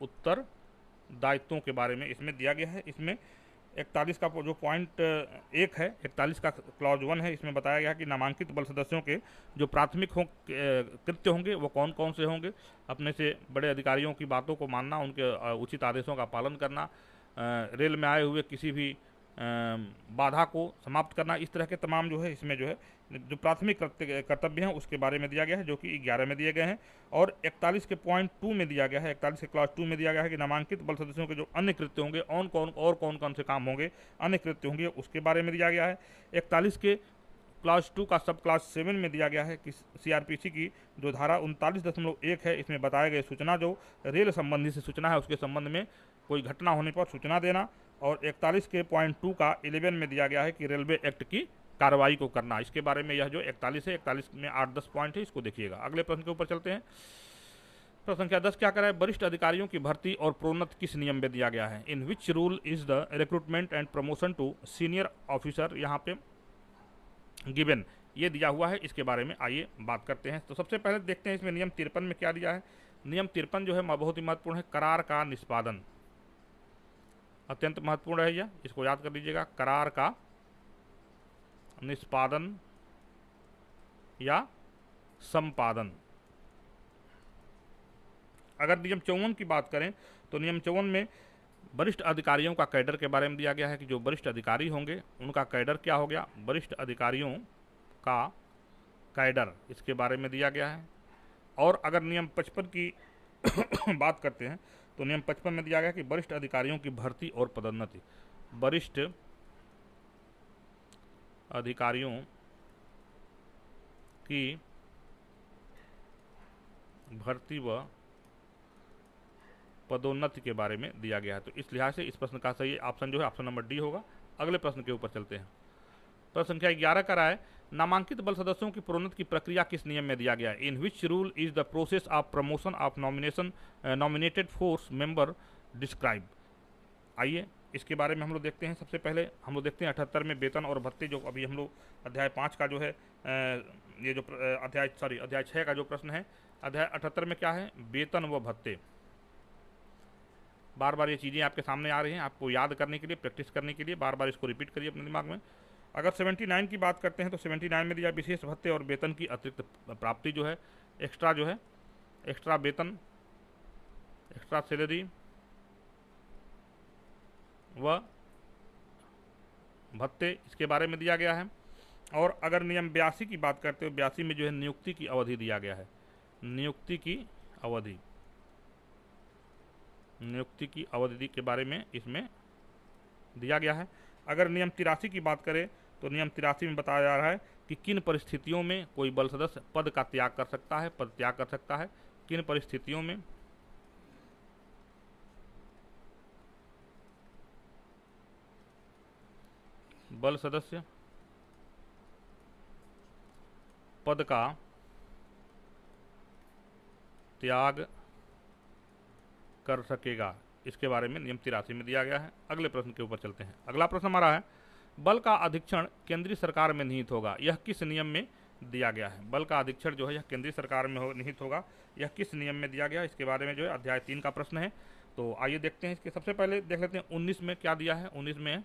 उत्तरदायित्वों के बारे में इसमें दिया गया है। इसमें 41 का जो पॉइंट 1 है, 41 का क्लॉज 1 है, इसमें बताया गया कि नामांकित बल सदस्यों के जो प्राथमिक कृत्य होंगे वो कौन कौन से होंगे। अपने से बड़े अधिकारियों की बातों को मानना, उनके उचित आदेशों का पालन करना, रेल में आए हुए किसी भी बाधा को समाप्त करना, इस तरह के तमाम जो है इसमें जो है जो प्राथमिक कर्तव्य हैं उसके बारे में दिया गया है, जो कि 11 में दिए गए हैं। और 41 के पॉइंट 2 में दिया गया है, 41 के क्लास 2 में दिया गया है कि नामांकित बल सदस्यों के जो अन्य कृत्य होंगे, कौन कौन से काम होंगे, अन्य कृत्य होंगे, उसके बारे में दिया गया है। 41 के क्लास 2 का सब क्लास 7 में दिया गया है कि सीआरपीसी की जो धारा 39.1 है, इसमें बताए गए सूचना जो रेल संबंधी से सूचना है उसके संबंध में कोई घटना होने पर सूचना देना। और 41 के पॉइंट 2 का 11 में दिया गया है कि रेलवे एक्ट की कार्रवाई को करना। इसके बारे में यह जो 41 है, 41 में 8-10 पॉइंट है, इसको देखिएगा। अगले प्रश्न के ऊपर चलते हैं। प्रश्न संख्या 10 क्या करा है, वरिष्ठ अधिकारियों की भर्ती और प्रोन्नति किस नियम में दिया गया है। In which rule is the recruitment and promotion to senior officer. यहाँ पे गिवन ये दिया हुआ है, इसके बारे में आइए बात करते हैं। तो सबसे पहले देखते हैं इसमें नियम 53 में क्या दिया है। नियम 53 जो है बहुत ही महत्वपूर्ण है, करार का निष्पादन, अत्यंत महत्वपूर्ण है यह, इसको याद कर लीजिएगा। करार का निष्पादन या संपादन। अगर नियम 54 की बात करें तो नियम 54 में वरिष्ठ अधिकारियों का कैडर के बारे में दिया गया है कि जो वरिष्ठ अधिकारी होंगे उनका कैडर क्या हो गया, वरिष्ठ अधिकारियों का कैडर, इसके बारे में दिया गया है। और अगर नियम 55 की बात करते हैं तो नियम 55 में दिया गया कि वरिष्ठ अधिकारियों की भर्ती और पदोन्नति, वरिष्ठ अधिकारियों की भर्ती व पदोन्नति के बारे में दिया गया है। तो इस लिहाज से इस प्रश्न का सही ऑप्शन जो है ऑप्शन नंबर डी होगा। अगले प्रश्न के ऊपर चलते हैं। प्रश्न संख्या 11 का है, नामांकित बल सदस्यों की प्रोन्नति की प्रक्रिया किस नियम में दिया गया है। In which rule is the process of promotion of nominated force member describe. आइए इसके बारे में हम लोग देखते हैं। सबसे पहले हम लोग देखते हैं 78 में वेतन और भत्ते, जो अभी हम लोग अध्याय 5 का जो है ये जो अध्याय 6 का जो प्रश्न है, अध्याय 78 में क्या है, वेतन व भत्ते। बार बार ये चीज़ें आपके सामने आ रही हैं, आपको याद करने के लिए, प्रैक्टिस करने के लिए बार बार इसको रिपीट करिए अपने दिमाग में। अगर 79 की बात करते हैं तो 79 में दिया विशेष भत्ते और वेतन की अतिरिक्त प्राप्ति जो है, एक्स्ट्रा जो है, एक्स्ट्रा वेतन, एक्स्ट्रा सैलरी व भत्ते, इसके बारे में दिया गया है। और अगर नियम 82 की बात करते हो, 82 में जो है नियुक्ति की अवधि दिया गया है, नियुक्ति की अवधि, नियुक्ति की अवधि के बारे में इसमें दिया गया है। अगर नियम 83 की बात करें तो नियम 83 में बताया जा रहा है कि किन परिस्थितियों में कोई बल सदस्य पद का त्याग कर सकता है, पद त्याग कर सकता है, किन परिस्थितियों में बल सदस्य पद का त्याग कर सकेगा, इसके बारे में नियम 83 में दिया गया है। अगले प्रश्न के ऊपर चलते हैं। अगला प्रश्न हमारा है, बल का अधीक्षण केंद्रीय सरकार में निहित होगा, यह किस नियम में दिया गया है। बल का अधीक्षण जो है यह केंद्रीय सरकार में निहित होगा, यह किस नियम में दिया गया है, इसके बारे में जो है अध्याय 3 का प्रश्न है। तो आइए देखते हैं। इसके सबसे पहले देख लेते हैं 19 में क्या दिया है। 19 में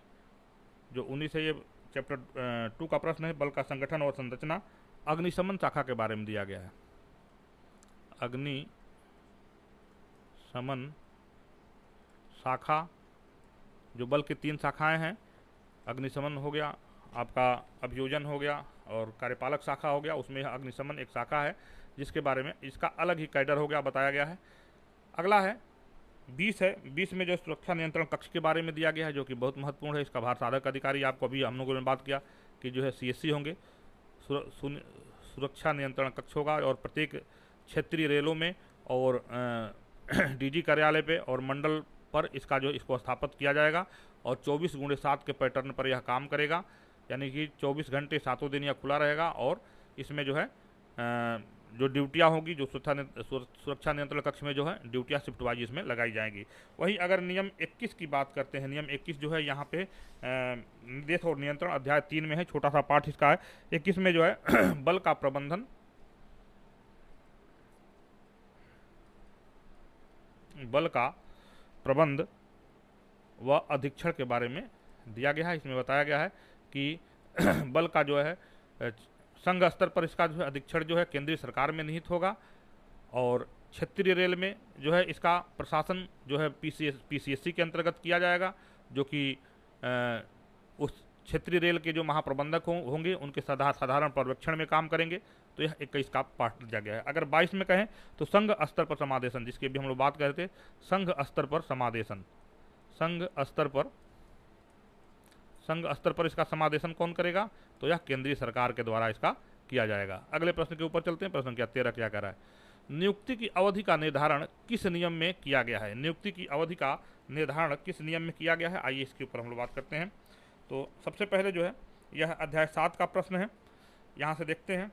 जो 19 है ये चैप्टर 2 का प्रश्न है, बल का संगठन और संरचना। अग्निशमन शाखा के बारे में दिया गया है, अग्निशमन शाखा, जो बल की 3 शाखाएं हैं, अग्निशमन हो गया, आपका अभियोजन हो गया और कार्यपालक शाखा हो गया, उसमें अग्निशमन एक शाखा है जिसके बारे में इसका अलग ही कैडर हो गया, बताया गया है। अगला है 20 है। 20 में जो सुरक्षा नियंत्रण कक्ष के बारे में दिया गया है, जो कि बहुत महत्वपूर्ण है। इसका भार साधक अधिकारी, आपको अभी हम लोगों ने बात किया कि जो है CSC होंगे, सुरक्षा नियंत्रण कक्ष होगा, और प्रत्येक क्षेत्रीय रेलों में और DG कार्यालय पे और मंडल पर इसको स्थापित किया जाएगा और 24x7 के पैटर्न पर यह काम करेगा, यानी कि 24 घंटे 7 दिन यह खुला रहेगा। और इसमें जो है जो ड्यूटियाँ होंगी, जो सुरक्षा नियंत्रण कक्ष में जो है ड्यूटियाँ शिफ्ट वाइज इसमें लगाई जाएंगी। वहीं अगर नियम 21 की बात करते हैं, नियम 21 जो है यहाँ पे निर्देश और नियंत्रण अध्याय 3 में है, छोटा सा पाठ इसका है। 21 में जो है बल का प्रबंधन, बल का प्रबंध व अधीक्षण के बारे में दिया गया है। इसमें बताया गया है कि बल का जो है संघ स्तर पर इसका जो है अधीक्षण जो है केंद्रीय सरकार में निहित होगा, और क्षेत्रीय रेल में जो है इसका प्रशासन जो है PCSC के अंतर्गत किया जाएगा, जो कि उस क्षेत्रीय रेल के जो महाप्रबंधक होंगे उनके साधारण पर्यवेक्षण में काम करेंगे। तो यह 21 का पाठ दिया गया है। अगर 22 में कहें तो संघ स्तर पर समादेशन, जिसके भी हम लोग बात कर रहे थे, संघ स्तर पर समादेशन, संघ स्तर पर इसका समादेशन कौन करेगा, तो यह केंद्रीय सरकार के द्वारा इसका किया जाएगा। अगले प्रश्न के ऊपर चलते हैं। प्रश्न संख्या 13 क्या कर रहा है, नियुक्ति की अवधि का निर्धारण किस नियम में किया गया है। नियुक्ति की अवधि का निर्धारण किस नियम में किया गया है, आइए इसके ऊपर हम लोग बात करते हैं। तो सबसे पहले जो है यह अध्याय 7 का प्रश्न है, यहाँ से देखते हैं।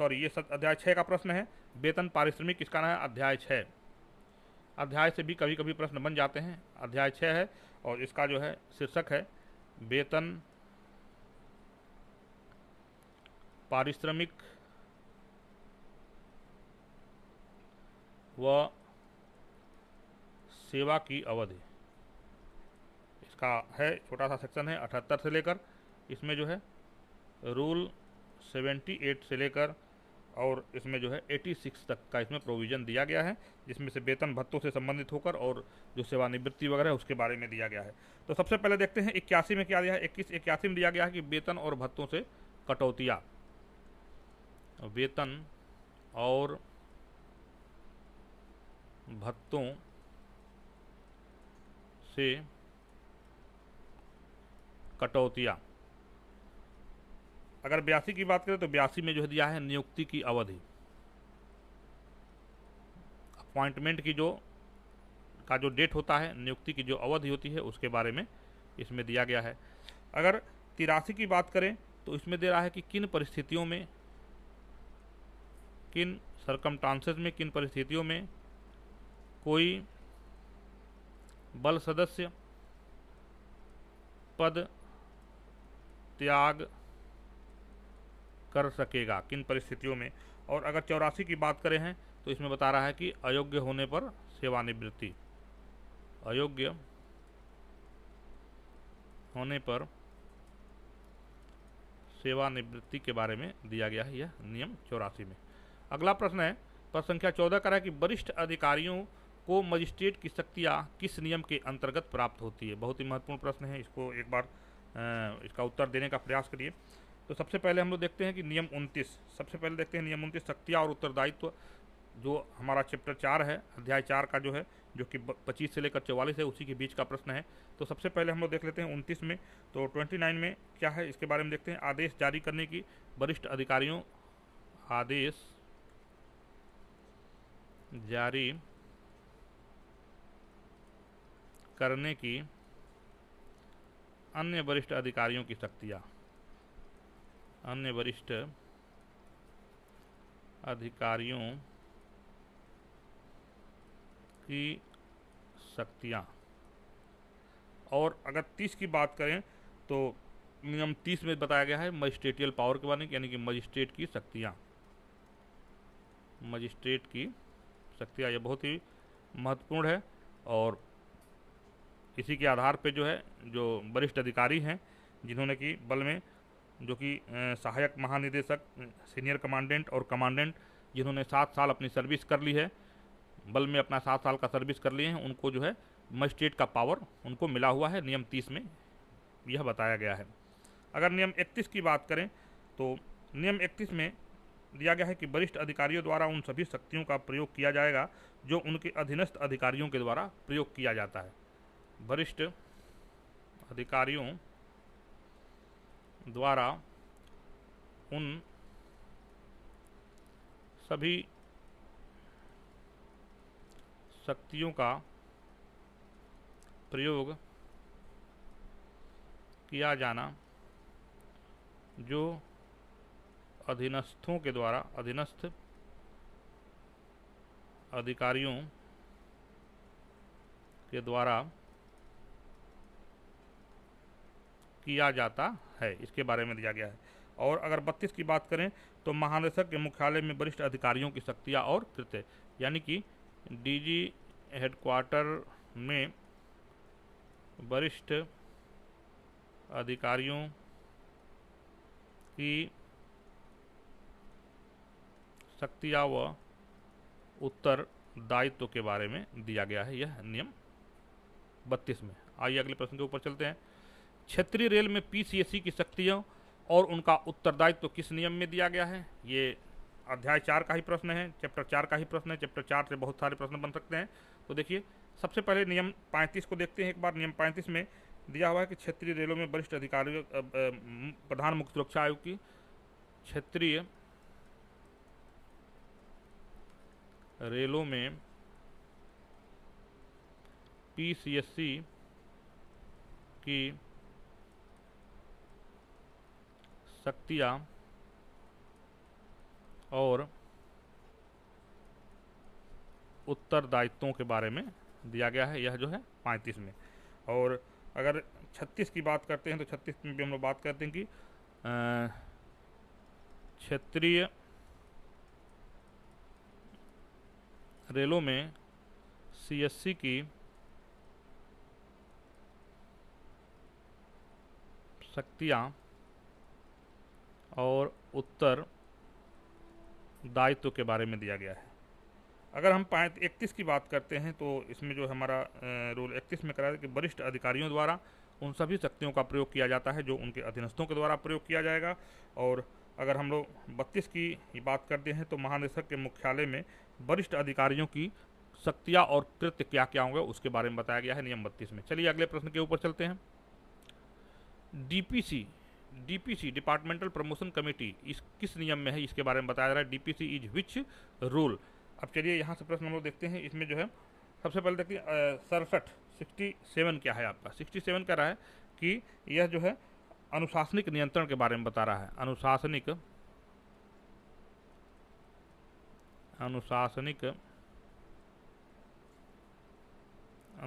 ये अध्याय 6 का प्रश्न है, वेतन पारिश्रमिक, किसका नाम है, अध्याय 6। अध्याय से भी कभी कभी प्रश्न बन जाते हैं। अध्याय 6 है और इसका जो है शीर्षक है वेतन पारिश्रमिक व सेवा की अवधि, इसका है छोटा सा सेक्शन है 78 से लेकर, इसमें जो है रूल 78 से लेकर और इसमें जो है 86 तक का इसमें प्रोविज़न दिया गया है, जिसमें से वेतन भत्तों से संबंधित होकर और जो सेवानिवृत्ति वगैरह है उसके बारे में दिया गया है। तो सबसे पहले देखते हैं 81 में क्या दिया है। 81 में दिया गया है कि वेतन और भत्तों से कटौतियाँ, वेतन और भत्तों से कटौतियाँ। अगर 82 की बात करें तो 82 में जो है दिया है नियुक्ति की अवधि, अपॉइंटमेंट की जो डेट होता है, नियुक्ति की जो अवधि होती है उसके बारे में इसमें दिया गया है। अगर 83 की बात करें तो इसमें दे रहा है कि किन परिस्थितियों में, किन सरकमस्टांसेस में, किन परिस्थितियों में कोई बल सदस्य पद त्याग कर सकेगा, किन परिस्थितियों में। और अगर 84 की बात करें हैं तो इसमें बता रहा है कि अयोग्य होने पर सेवानिवृत्ति, अयोग्य होने पर सेवानिवृत्ति के बारे में दिया गया है, यह नियम 84 में। अगला प्रश्न है प्रश्न संख्या 14 का है कि वरिष्ठ अधिकारियों को मजिस्ट्रेट की शक्तियाँ किस नियम के अंतर्गत प्राप्त होती है। बहुत ही महत्वपूर्ण प्रश्न है, इसको एक बार इसका उत्तर देने का प्रयास करिए। तो सबसे पहले हम लोग देखते हैं कि नियम 29, सबसे पहले देखते हैं नियम 29 शक्तियाँ और उत्तरदायित्व, जो हमारा चैप्टर 4 है, अध्याय 4 का जो है, जो कि 25 से लेकर 44 है, उसी के बीच का प्रश्न है। तो सबसे पहले हम लोग देख लेते हैं 29 में। तो 29 में क्या है इसके बारे में देखते हैं। आदेश जारी करने की वरिष्ठ अधिकारियों, आदेश जारी करने की अन्य वरिष्ठ अधिकारियों की शक्तियाँ, अन्य वरिष्ठ अधिकारियों की शक्तियाँ। और अगर 30 की बात करें तो नियम 30 में बताया गया है मजिस्ट्रेटियल पावर के बारे में, यानी कि मजिस्ट्रेट की शक्तियाँ, मजिस्ट्रेट की शक्तियाँ, ये बहुत ही महत्वपूर्ण है। और इसी के आधार पे जो है, जो वरिष्ठ अधिकारी हैं जिन्होंने कि बल में, जो कि सहायक महानिदेशक, सीनियर कमांडेंट और कमांडेंट जिन्होंने 7 साल अपनी सर्विस कर ली है, बल में अपना 7 साल का सर्विस कर लिए हैं, उनको जो है मजिस्ट्रेट का पावर उनको मिला हुआ है, नियम 30 में यह बताया गया है। अगर नियम 31 की बात करें तो नियम 31 में दिया गया है कि वरिष्ठ अधिकारियों द्वारा उन सभी शक्तियों का प्रयोग किया जाएगा जो उनके अधीनस्थ अधिकारियों के द्वारा प्रयोग किया जाता है। वरिष्ठ अधिकारियों द्वारा उन सभी शक्तियों का प्रयोग किया जाना जो अधीनस्थों के द्वारा, अधीनस्थ अधिकारियों के द्वारा किया जाता है, इसके बारे में दिया गया है। और अगर 32 की बात करें तो महानिदेशक के मुख्यालय में वरिष्ठ अधिकारियों की शक्तियाँ और कृत्य, यानी कि डीजी हेडक्वार्टर में वरिष्ठ अधिकारियों की शक्तियाँ व उत्तरदायित्व के बारे में दिया गया है, यह नियम 32 में। आइए अगले प्रश्न के ऊपर चलते हैं। क्षेत्रीय रेल में पीसीएससी की शक्तियों और उनका उत्तरदायित्व किस नियम में दिया गया है। ये अध्याय 4 का ही प्रश्न है, चैप्टर 4 का ही प्रश्न है। चैप्टर 4 से बहुत सारे प्रश्न बन सकते हैं। तो देखिए सबसे पहले नियम 35 को देखते हैं एक बार। नियम 35 में दिया हुआ है कि क्षेत्रीय रेलों में वरिष्ठ अधिकारियों, प्रधान मुख्य सुरक्षा आयोग की क्षेत्रीय रेलों में पीसीएससी की शक्तियाँ और उत्तरदायित्वों के बारे में दिया गया है, यह जो है 35 में। और अगर 36 की बात करते हैं तो 36 में भी हम लोग बात करते हैं कि क्षेत्रीय रेलों में सीएससी की शक्तियां और उत्तरदायित्व के बारे में दिया गया है। अगर हम पॉइंट 31 की बात करते हैं तो इसमें जो हमारा रूल 31 में करा है कि वरिष्ठ अधिकारियों द्वारा उन सभी शक्तियों का प्रयोग किया जाता है जो उनके अधीनस्थों के द्वारा प्रयोग किया जाएगा। और अगर हम लोग 32 की बात करते हैं तो महानिदेशक के मुख्यालय में वरिष्ठ अधिकारियों की शक्तियाँ और कृत्य क्या क्या होंगे उसके बारे में बताया गया है नियम 32 में। चलिए अगले प्रश्न के ऊपर चलते हैं। डीपीसी डिपार्टमेंटल प्रमोशन कमेटी इस किस नियम में है, इसके बारे में बताया जा रहा है। DPC is which rule. अब चलिए यहाँ से प्रश्न हम लोग देखते हैं। इसमें जो है सबसे पहले देखते हैं 67 क्या है आपका। 67 कह रहा है कि यह जो है अनुशासनिक नियंत्रण के बारे में बता रहा है। अनुशासनिक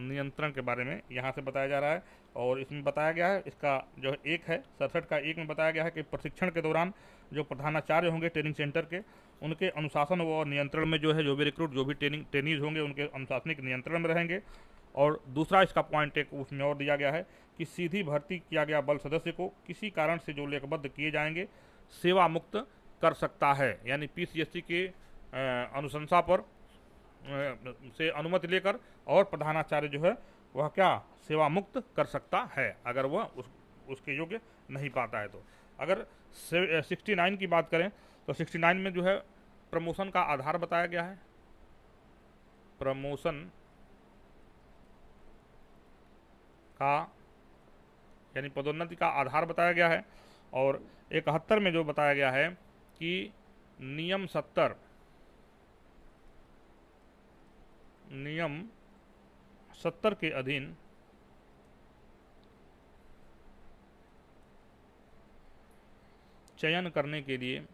नियंत्रण के बारे में यहाँ से बताया जा रहा है। और इसमें बताया गया है, इसका जो है एक है 67 का 1 में बताया गया है कि प्रशिक्षण के दौरान जो प्रधानाचार्य होंगे ट्रेनिंग सेंटर के, उनके अनुशासन व नियंत्रण में जो है जो भी रिक्रूट जो भी ट्रेनीज होंगे उनके अनुशासनिक नियंत्रण में रहेंगे। और दूसरा इसका पॉइंट एक उसमें और दिया गया है कि सीधी भर्ती किया गया बल सदस्य को किसी कारण से जो लेखबद्ध किए जाएंगे सेवा मुक्त कर सकता है। यानी पीसीएससी के अनुशंसा पर से अनुमति लेकर और प्रधानाचार्य जो है वह क्या सेवा मुक्त कर सकता है अगर वह उसके योग्य नहीं पाता है। तो अगर 69 की बात करें तो 69 में जो है प्रमोशन का आधार बताया गया है। प्रमोशन का यानी पदोन्नति का आधार बताया गया है। और 71 में जो बताया गया है कि नियम 70 के अधीन चयन करने के लिए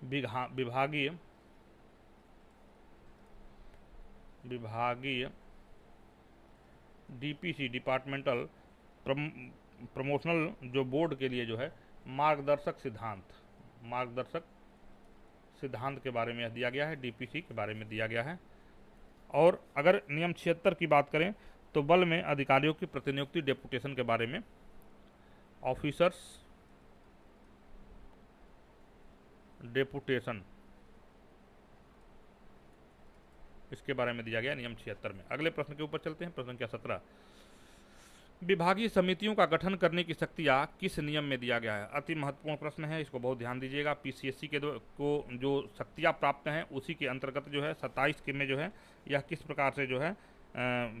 विभागीय डीपीसी डिपार्टमेंटल प्रमोशनल जो बोर्ड के लिए जो है मार्गदर्शक सिद्धांत के बारे में दिया गया है। डीपीसी के बारे में दिया गया है। और अगर नियम 76 की बात करें तो बल में अधिकारियों की प्रतिनियुक्ति डेपुटेशन के बारे में, ऑफिसर्स डेपुटेशन इसके बारे में दिया गया नियम 76 में। अगले प्रश्न के ऊपर चलते हैं। प्रश्न संख्या 17, विभागीय समितियों का गठन करने की शक्तियां किस नियम में दिया गया है। अति महत्वपूर्ण प्रश्न है, इसको बहुत ध्यान दीजिएगा। पीसीएससी को जो शक्तियां प्राप्त हैं उसी के अंतर्गत जो है 27 के में जो है यह किस प्रकार से जो है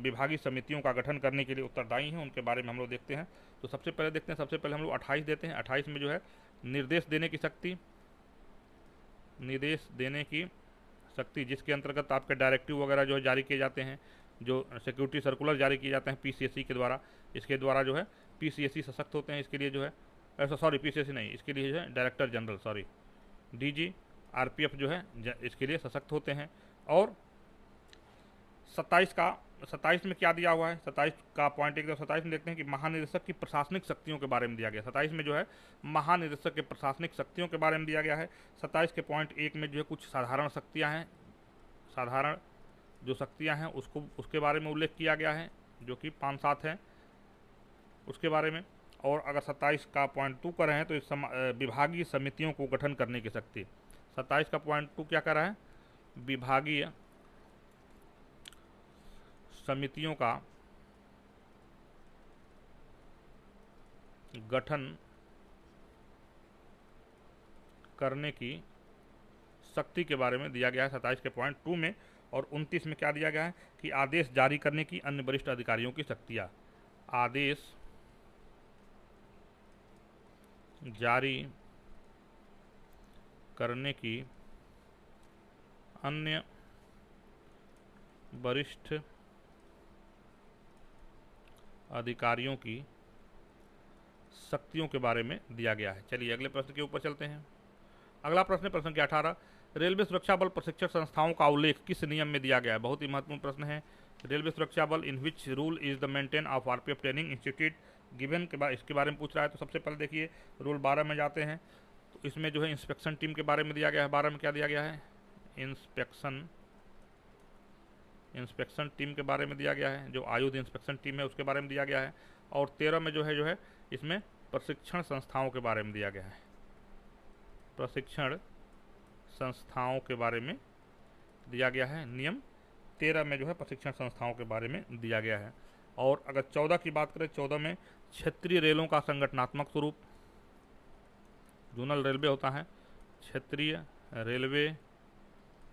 विभागीय समितियों का गठन करने के लिए उत्तरदायी हैं उनके बारे में हम लोग देखते हैं। तो सबसे पहले देखते हैं, सबसे पहले हम लोग 28 देते हैं। 28 में जो है निर्देश देने की शक्ति जिसके अंतर्गत आपके डायरेक्टिव वगैरह जो है जारी किए जाते हैं, जो सिक्योरिटी सर्कुलर जारी किए जाते हैं पीसीएससी के द्वारा, इसके द्वारा जो है पीसीएससी सशक्त होते हैं। इसके लिए जो है पीसीएससी नहीं, इसके लिए जो है डायरेक्टर जनरल डीजी आरपीएफ जो है इसके लिए सशक्त होते हैं। और 27 में क्या दिया हुआ है, 27 का पॉइंट 27 में देखते हैं कि महानिदेशक की प्रशासनिक शक्तियों के बारे में दिया गया। 27 में जो है महानिदेशक के प्रशासनिक शक्तियों के बारे में दिया गया है। 27 के पॉइंट 1 में जो है कुछ साधारण शक्तियाँ हैं, साधारण जो शक्तियाँ हैं उसके बारे में उल्लेख किया गया है जो कि 5-7 हैं उसके बारे में। और अगर 27 का पॉइंट 2 कर रहे हैं तो इस विभागीय समितियों को गठन करने की शक्ति। 27 का पॉइंट 2 क्या कर रहा है, विभागीय समितियों का गठन करने की शक्ति के बारे में दिया गया है 27 के पॉइंट 2 में। और 29 में क्या दिया गया है कि आदेश जारी करने की अन्य वरिष्ठ अधिकारियों की शक्तियां। आदेश जारी करने की अन्य वरिष्ठ अधिकारियों की शक्तियों के बारे में दिया गया है। चलिए अगले प्रश्न के ऊपर चलते हैं। अगला प्रश्न प्रश्न संख्या 18, रेलवे सुरक्षा बल प्रशिक्षण संस्थाओं का उल्लेख किस नियम में दिया गया है। बहुत ही महत्वपूर्ण प्रश्न है। रेलवे सुरक्षा बल in which rule is the maintain of RPF training institute given के बाद इसके बारे में पूछ रहा है। तो सबसे पहले देखिए रूल 12 में जाते हैं तो इसमें जो है इंस्पेक्शन टीम के बारे में दिया गया है। 12 में क्या दिया गया है? इंस्पेक्शन टीम के बारे में दिया गया है, जो आयुध इंस्पेक्शन टीम है उसके बारे में दिया गया है। और 13 में जो है इसमें प्रशिक्षण संस्थाओं के बारे में दिया गया है। प्रशिक्षण संस्थाओं के बारे में दिया गया है। नियम 13 में जो है प्रशिक्षण संस्थाओं के बारे में दिया गया है। और अगर 14 की बात करें, 14 में क्षेत्रीय रेलों का संगठनात्मक स्वरूप, जोनल रेलवे होता है, क्षेत्रीय रेलवे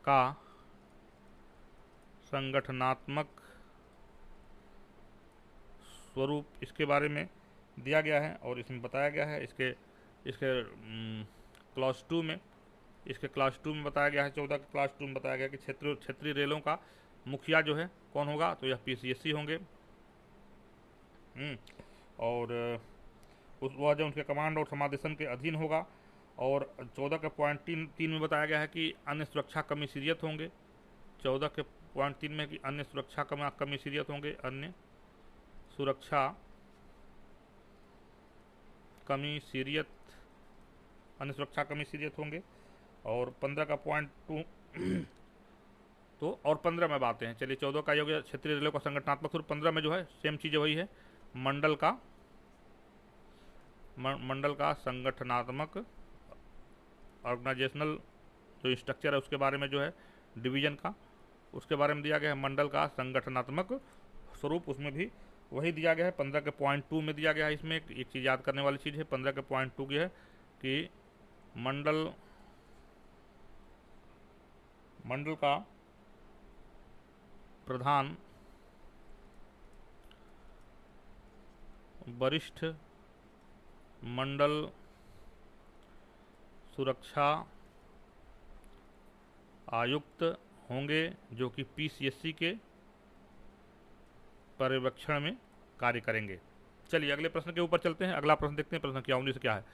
का संगठनात्मक स्वरूप, इसके बारे में दिया गया है और इसमें बताया गया है। इसके क्लास 2 में बताया गया है, 14 के क्लास 2 में बताया गया कि क्षेत्रीय रेलों का मुखिया जो है कौन होगा? तो यह पीसीएससी होंगे। और वह जो उनके कमांड और समादेशन के अधीन होगा। और 14 के पॉइंट 3 में बताया गया है कि अन्य सुरक्षा कमिश्रियत होंगे। 14 के पॉइंट 3 में कि अन्य सुरक्षा कमिश्रियत होंगे, अन्य सुरक्षा कमिश्रियत होंगे। और 15 का पॉइंट 2 तो और 15 में बातें हैं। चलिए 14 का योग क्षेत्रीय रेलों का संगठनात्मक स्वरूप, 15 में जो है सेम चीज़ें वही है, मंडल का संगठनात्मक ऑर्गेनाइजेशनल जो स्ट्रक्चर है उसके बारे में जो है, डिवीजन का उसके बारे में दिया गया है। मंडल का संगठनात्मक स्वरूप उसमें भी वही दिया गया है। 15 के पॉइंट 2 में दिया गया है। इसमें एक चीज़ याद करने वाली चीज़ है 15 के पॉइंट 2 की है कि मंडल का प्रधान वरिष्ठ मंडल सुरक्षा आयुक्त होंगे, जो कि पीसीएससी के पर्यवेक्षण में कार्य करेंगे। चलिए अगले प्रश्न के ऊपर चलते हैं। अगला प्रश्न देखते हैं, प्रश्न क्या 19 क्या है।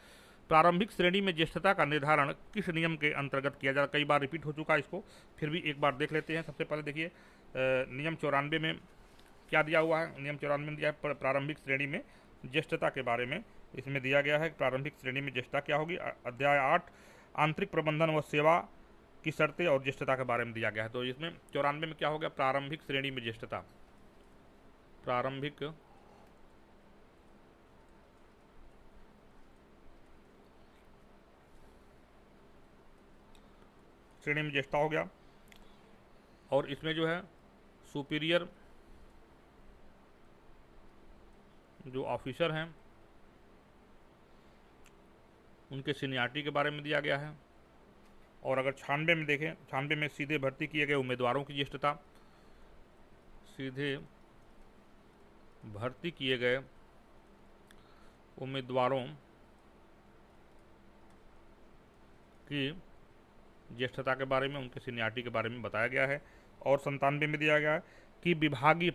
प्रारंभिक श्रेणी में ज्येष्ठता का निर्धारण किस नियम के अंतर्गत किया जाता है? कई बार रिपीट हो चुका है, इसको फिर भी एक बार देख लेते हैं। सबसे पहले देखिए नियम 94 में क्या दिया हुआ है। नियम 94 में दिया है प्रारंभिक श्रेणी में ज्येष्ठता के बारे में। इसमें दिया गया है प्रारंभिक श्रेणी में ज्येष्ठता क्या होगी। अध्याय 8 आंतरिक प्रबंधन व सेवा की शर्तें और ज्येष्ठता के बारे में दिया गया है। तो इसमें 94 में क्या हो गया? प्रारंभिक श्रेणी में ज्येष्ठता, प्रारंभिक श्रेणी में ज्येष्ठता हो गया। और इसमें जो है सुपीरियर जो ऑफिसर हैं उनके सीनियरिटी के बारे में दिया गया है। और अगर 96 में देखें, 96 में सीधे भर्ती किए गए उम्मीदवारों की ज्येष्ठता, सीधे भर्ती किए गए उम्मीदवारों की ज्येष्ठता के बारे में, उनके सीनियरिटी के बारे में बताया गया है। और 97 में दिया गया है कि विभागीय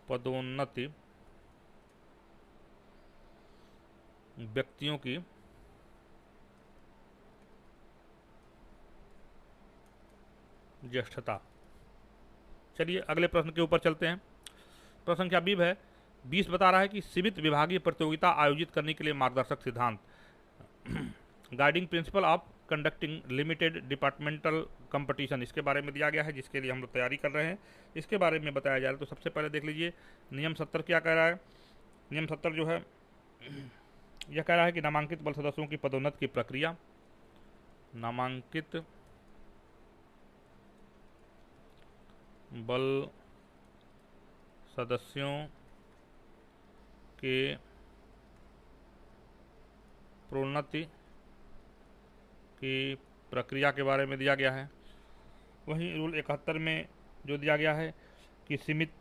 पदोन्नति व्यक्तियों की ज्येष्ठता। चलिए अगले प्रश्न के ऊपर चलते हैं। प्रश्न संख्या 20 बता रहा है कि सीमित विभागीय प्रतियोगिता आयोजित करने के लिए मार्गदर्शक सिद्धांत, guiding principle of conducting limited departmental competition, इसके बारे में दिया गया है, जिसके लिए हम लोग तैयारी कर रहे हैं। इसके बारे में बताया जा रहा है। तो सबसे पहले देख लीजिए नियम 70 क्या कह रहा है। नियम 70 जो है यह कह रहा है कि नामांकित बल सदस्यों की पदोन्नति की प्रक्रिया, नामांकित बल सदस्यों के प्रोन्नति की प्रक्रिया के बारे में दिया गया है। वहीं रूल 71 में जो दिया गया है कि सीमित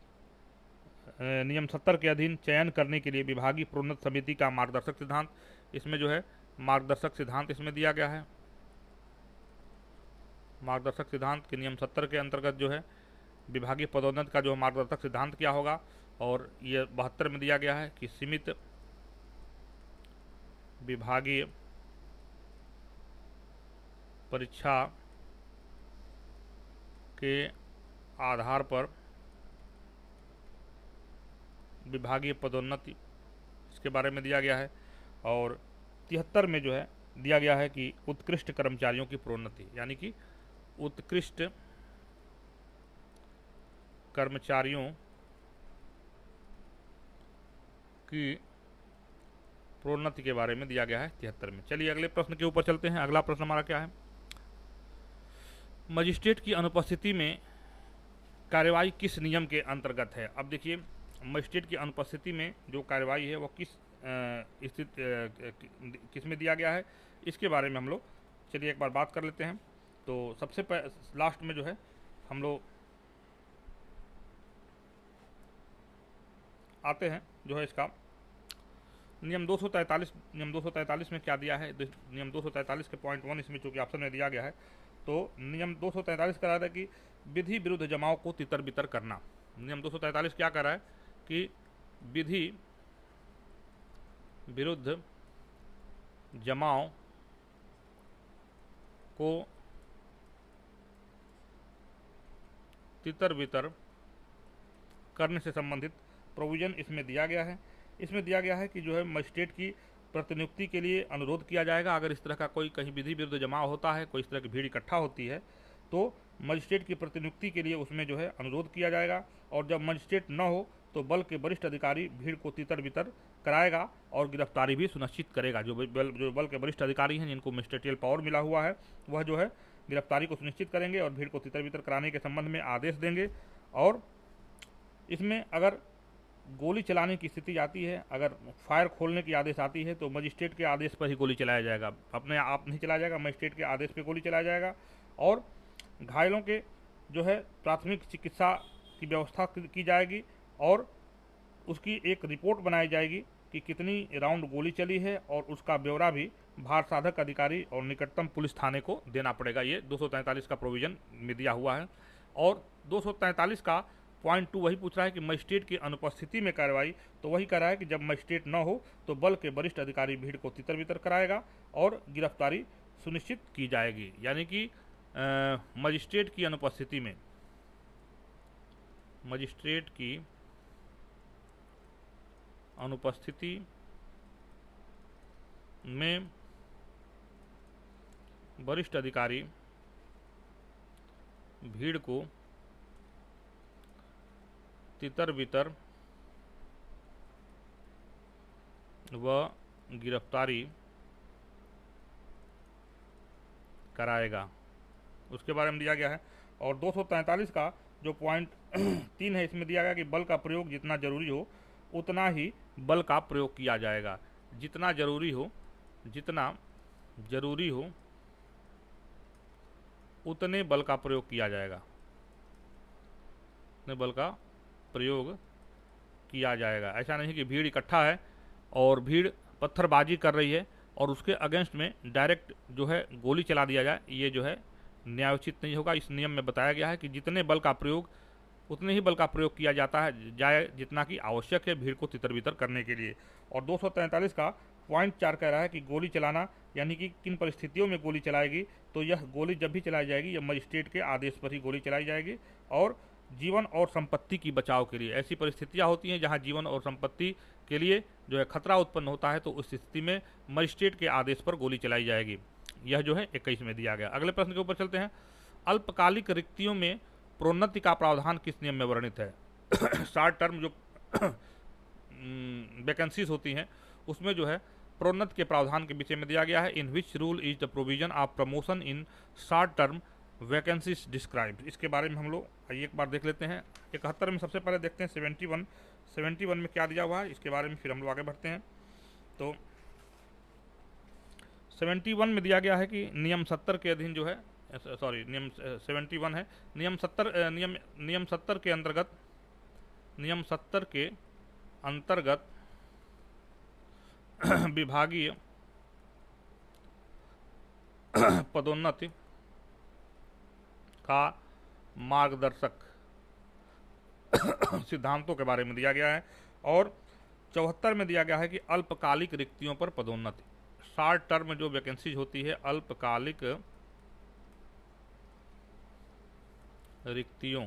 नियम 70 के अधीन चयन करने के लिए विभागीय प्रोन्नत समिति का मार्गदर्शक सिद्धांत, इसमें जो है मार्गदर्शक सिद्धांत इसमें दिया गया है। मार्गदर्शक सिद्धांत के नियम 70 के अंतर्गत जो है विभागीय पदोन्नति का जो मार्गदर्शक सिद्धांत क्या होगा। और ये 72 में दिया गया है कि सीमित विभागीय परीक्षा के आधार पर विभागीय पदोन्नति इसके बारे में दिया गया है। और 73 में जो है दिया गया है कि उत्कृष्ट कर्मचारियों की प्रोन्नति, यानी कि उत्कृष्ट कर्मचारियों की प्रोन्नति के बारे में दिया गया है 73 में। चलिए अगले प्रश्न के ऊपर चलते हैं। अगला प्रश्न हमारा क्या है? मजिस्ट्रेट की अनुपस्थिति में कार्यवाही किस नियम के अंतर्गत है? अब देखिए, मजिस्ट्रेट की अनुपस्थिति में जो कार्यवाही है वो किस किस में दिया गया है, इसके बारे में हम लोग चलिए एक बार बात कर लेते हैं। तो सबसे लास्ट में जो है हम लोग आते हैं जो है इसका नियम 243 में क्या दिया है। नियम 243 के पॉइंट 1 इसमें चूंकि ऑप्शन में दिया गया है, तो नियम 243 कह रहा था कि विधि विरुद्ध जमाव को तितर बितर करना। नियम 243 क्या कह रहा है कि विधि विरुद्ध जमाव को तितर बितर करने से संबंधित प्रोविजन इसमें दिया गया है। इसमें दिया गया है कि जो है मजिस्ट्रेट की प्रतिनियुक्ति के लिए अनुरोध किया जाएगा। अगर इस तरह का कोई कहीं विधि विरुद्ध जमाव होता है, कोई इस तरह की भीड़ इकट्ठा होती है, तो मजिस्ट्रेट की प्रतिनियुक्ति के लिए उसमें जो है अनुरोध किया जाएगा। और जब मजिस्ट्रेट न हो तो बल के वरिष्ठ अधिकारी भीड़ को तितर बितर कराएगा और गिरफ्तारी भी सुनिश्चित करेगा। जो बल के वरिष्ठ अधिकारी हैं, जिनको मजिस्ट्रेटियल पावर मिला हुआ है, वह जो है गिरफ्तारी को सुनिश्चित करेंगे और भीड़ को तितर बितर कराने के संबंध में आदेश देंगे। और इसमें अगर गोली चलाने की स्थिति आती है, अगर फायर खोलने की आदेश आती है, तो मजिस्ट्रेट के आदेश पर ही गोली चलाया जाएगा, अपने आप नहीं चलाया जाएगा, मजिस्ट्रेट के आदेश पर गोली चलाया जाएगा। और घायलों के जो है प्राथमिक चिकित्सा की व्यवस्था की जाएगी और उसकी एक रिपोर्ट बनाई जाएगी कि कितनी राउंड गोली चली है, और उसका ब्यौरा भी भार साधक अधिकारी और निकटतम पुलिस थाने को देना पड़ेगा। ये 243 का प्रोविजन में दिया हुआ है। और 243 का पॉइंट 2 वही पूछ रहा है कि मजिस्ट्रेट की अनुपस्थिति में कार्रवाई, तो वही कह रहा है कि जब मजिस्ट्रेट न हो तो बल के वरिष्ठ अधिकारी भीड़ को तितर बितर कराएगा और गिरफ्तारी सुनिश्चित की जाएगी। यानी कि मजिस्ट्रेट की अनुपस्थिति में वरिष्ठ अधिकारी भीड़ को तितर बितर व गिरफ्तारी कराएगा, उसके बारे में दिया गया है। और 243 का जो पॉइंट 3 है, इसमें दिया गया कि बल का प्रयोग जितना जरूरी हो उतना ही बल का प्रयोग किया जाएगा। जितना जरूरी हो उतने बल का प्रयोग किया जाएगा, उतने बल का प्रयोग किया जाएगा। ऐसा नहीं कि भीड़ इकट्ठा है और भीड़ पत्थरबाजी कर रही है और उसके अगेंस्ट में डायरेक्ट जो है गोली चला दिया जाए, ये जो है न्यायोचित नहीं होगा। इस नियम में बताया गया है कि जितने बल का प्रयोग उतने ही बल का प्रयोग किया जाता है जाए जितना कि आवश्यक है भीड़ को तितर बितर करने के लिए। और 243 का पॉइंट 4 कह रहा है कि गोली चलाना, यानी कि किन परिस्थितियों में गोली चलाएगी, तो यह गोली जब भी चलाई जाएगी यह मजिस्ट्रेट के आदेश पर ही गोली चलाई जाएगी। और जीवन और संपत्ति की बचाव के लिए, ऐसी परिस्थितियां होती हैं जहां जीवन और संपत्ति के लिए जो है खतरा उत्पन्न होता है, तो उस स्थिति में मजिस्ट्रेट के आदेश पर गोली चलाई जाएगी। यह जो है 21 में दिया गया। अगले प्रश्न के ऊपर चलते हैं। अल्पकालिक रिक्तियों में प्रोन्नति का प्रावधान किस नियम में वर्णित है? शॉर्ट टर्म जो वैकेंसीज होती हैं उसमें जो है प्रोन्नति के प्रावधान के विषय में दिया गया है। In which rule is the provision of promotion in short term vacancies described. इसके बारे में हम लोग एक बार देख लेते हैं। 71 में सबसे पहले देखते हैं 71 में क्या दिया हुआ है, इसके बारे में फिर हम लोग आगे बढ़ते हैं। तो 71 में दिया गया है कि नियम 70 के अधीन जो है, सॉरी नियम 71 है, नियम 70 के अंतर्गत विभागीय पदोन्नति का मार्गदर्शक सिद्धांतों के बारे में दिया गया है। और 74 में दिया गया है कि अल्पकालिक रिक्तियों पर पदोन्नति, शॉर्ट टर्म जो वैकेंसीज होती है, रिक्तियों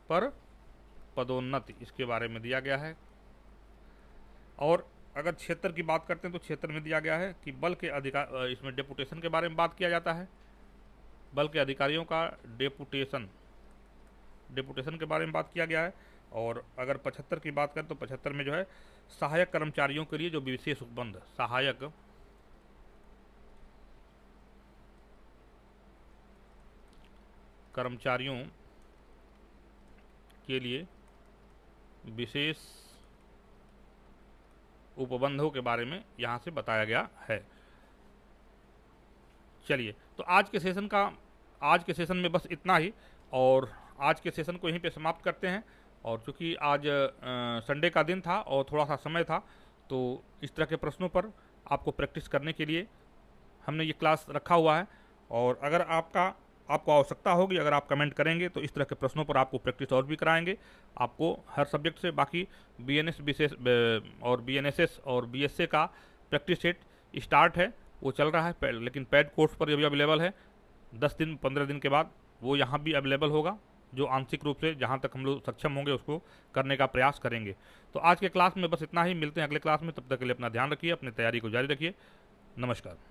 पर पदोन्नति, इसके बारे में दिया गया है। और अगर क्षेत्र की बात करते हैं तो क्षेत्र में दिया गया है कि बल के अधिकार, इसमें डेपुटेशन के बारे में बात किया जाता है, बल के अधिकारियों का डेपुटेशन के बारे में बात किया गया है। और अगर 75 की बात करें तो 75 में जो है सहायक कर्मचारियों के लिए जो विशेष उपबंध, सहायक कर्मचारियों के लिए विशेष उपबंधों के बारे में यहाँ से बताया गया है। चलिए, तो आज के सेशन में बस इतना ही, और आज के सेशन को यहीं पे समाप्त करते हैं। और चूँकि आज संडे का दिन था और थोड़ा सा समय था, तो इस तरह के प्रश्नों पर आपको प्रैक्टिस करने के लिए हमने ये क्लास रखा हुआ है। और अगर आपको आवश्यकता होगी, अगर आप कमेंट करेंगे तो इस तरह के प्रश्नों पर आपको प्रैक्टिस और भी कराएंगे। आपको हर सब्जेक्ट से, बाकी BNS विशेष और BNSS और BSA का प्रैक्टिस सेट स्टार्ट है, वो चल रहा है, लेकिन पेड कोर्स पर अभी अवेलेबल है। 10 दिन 15 दिन के बाद वो यहाँ भी अवेलेबल होगा, जो आंशिक रूप से जहाँ तक हम लोग सक्षम होंगे उसको करने का प्रयास करेंगे। तो आज के क्लास में बस इतना ही, मिलते हैं अगले क्लास में। तब तक के लिए अपना ध्यान रखिए, अपनी तैयारी को जारी रखिए। नमस्कार।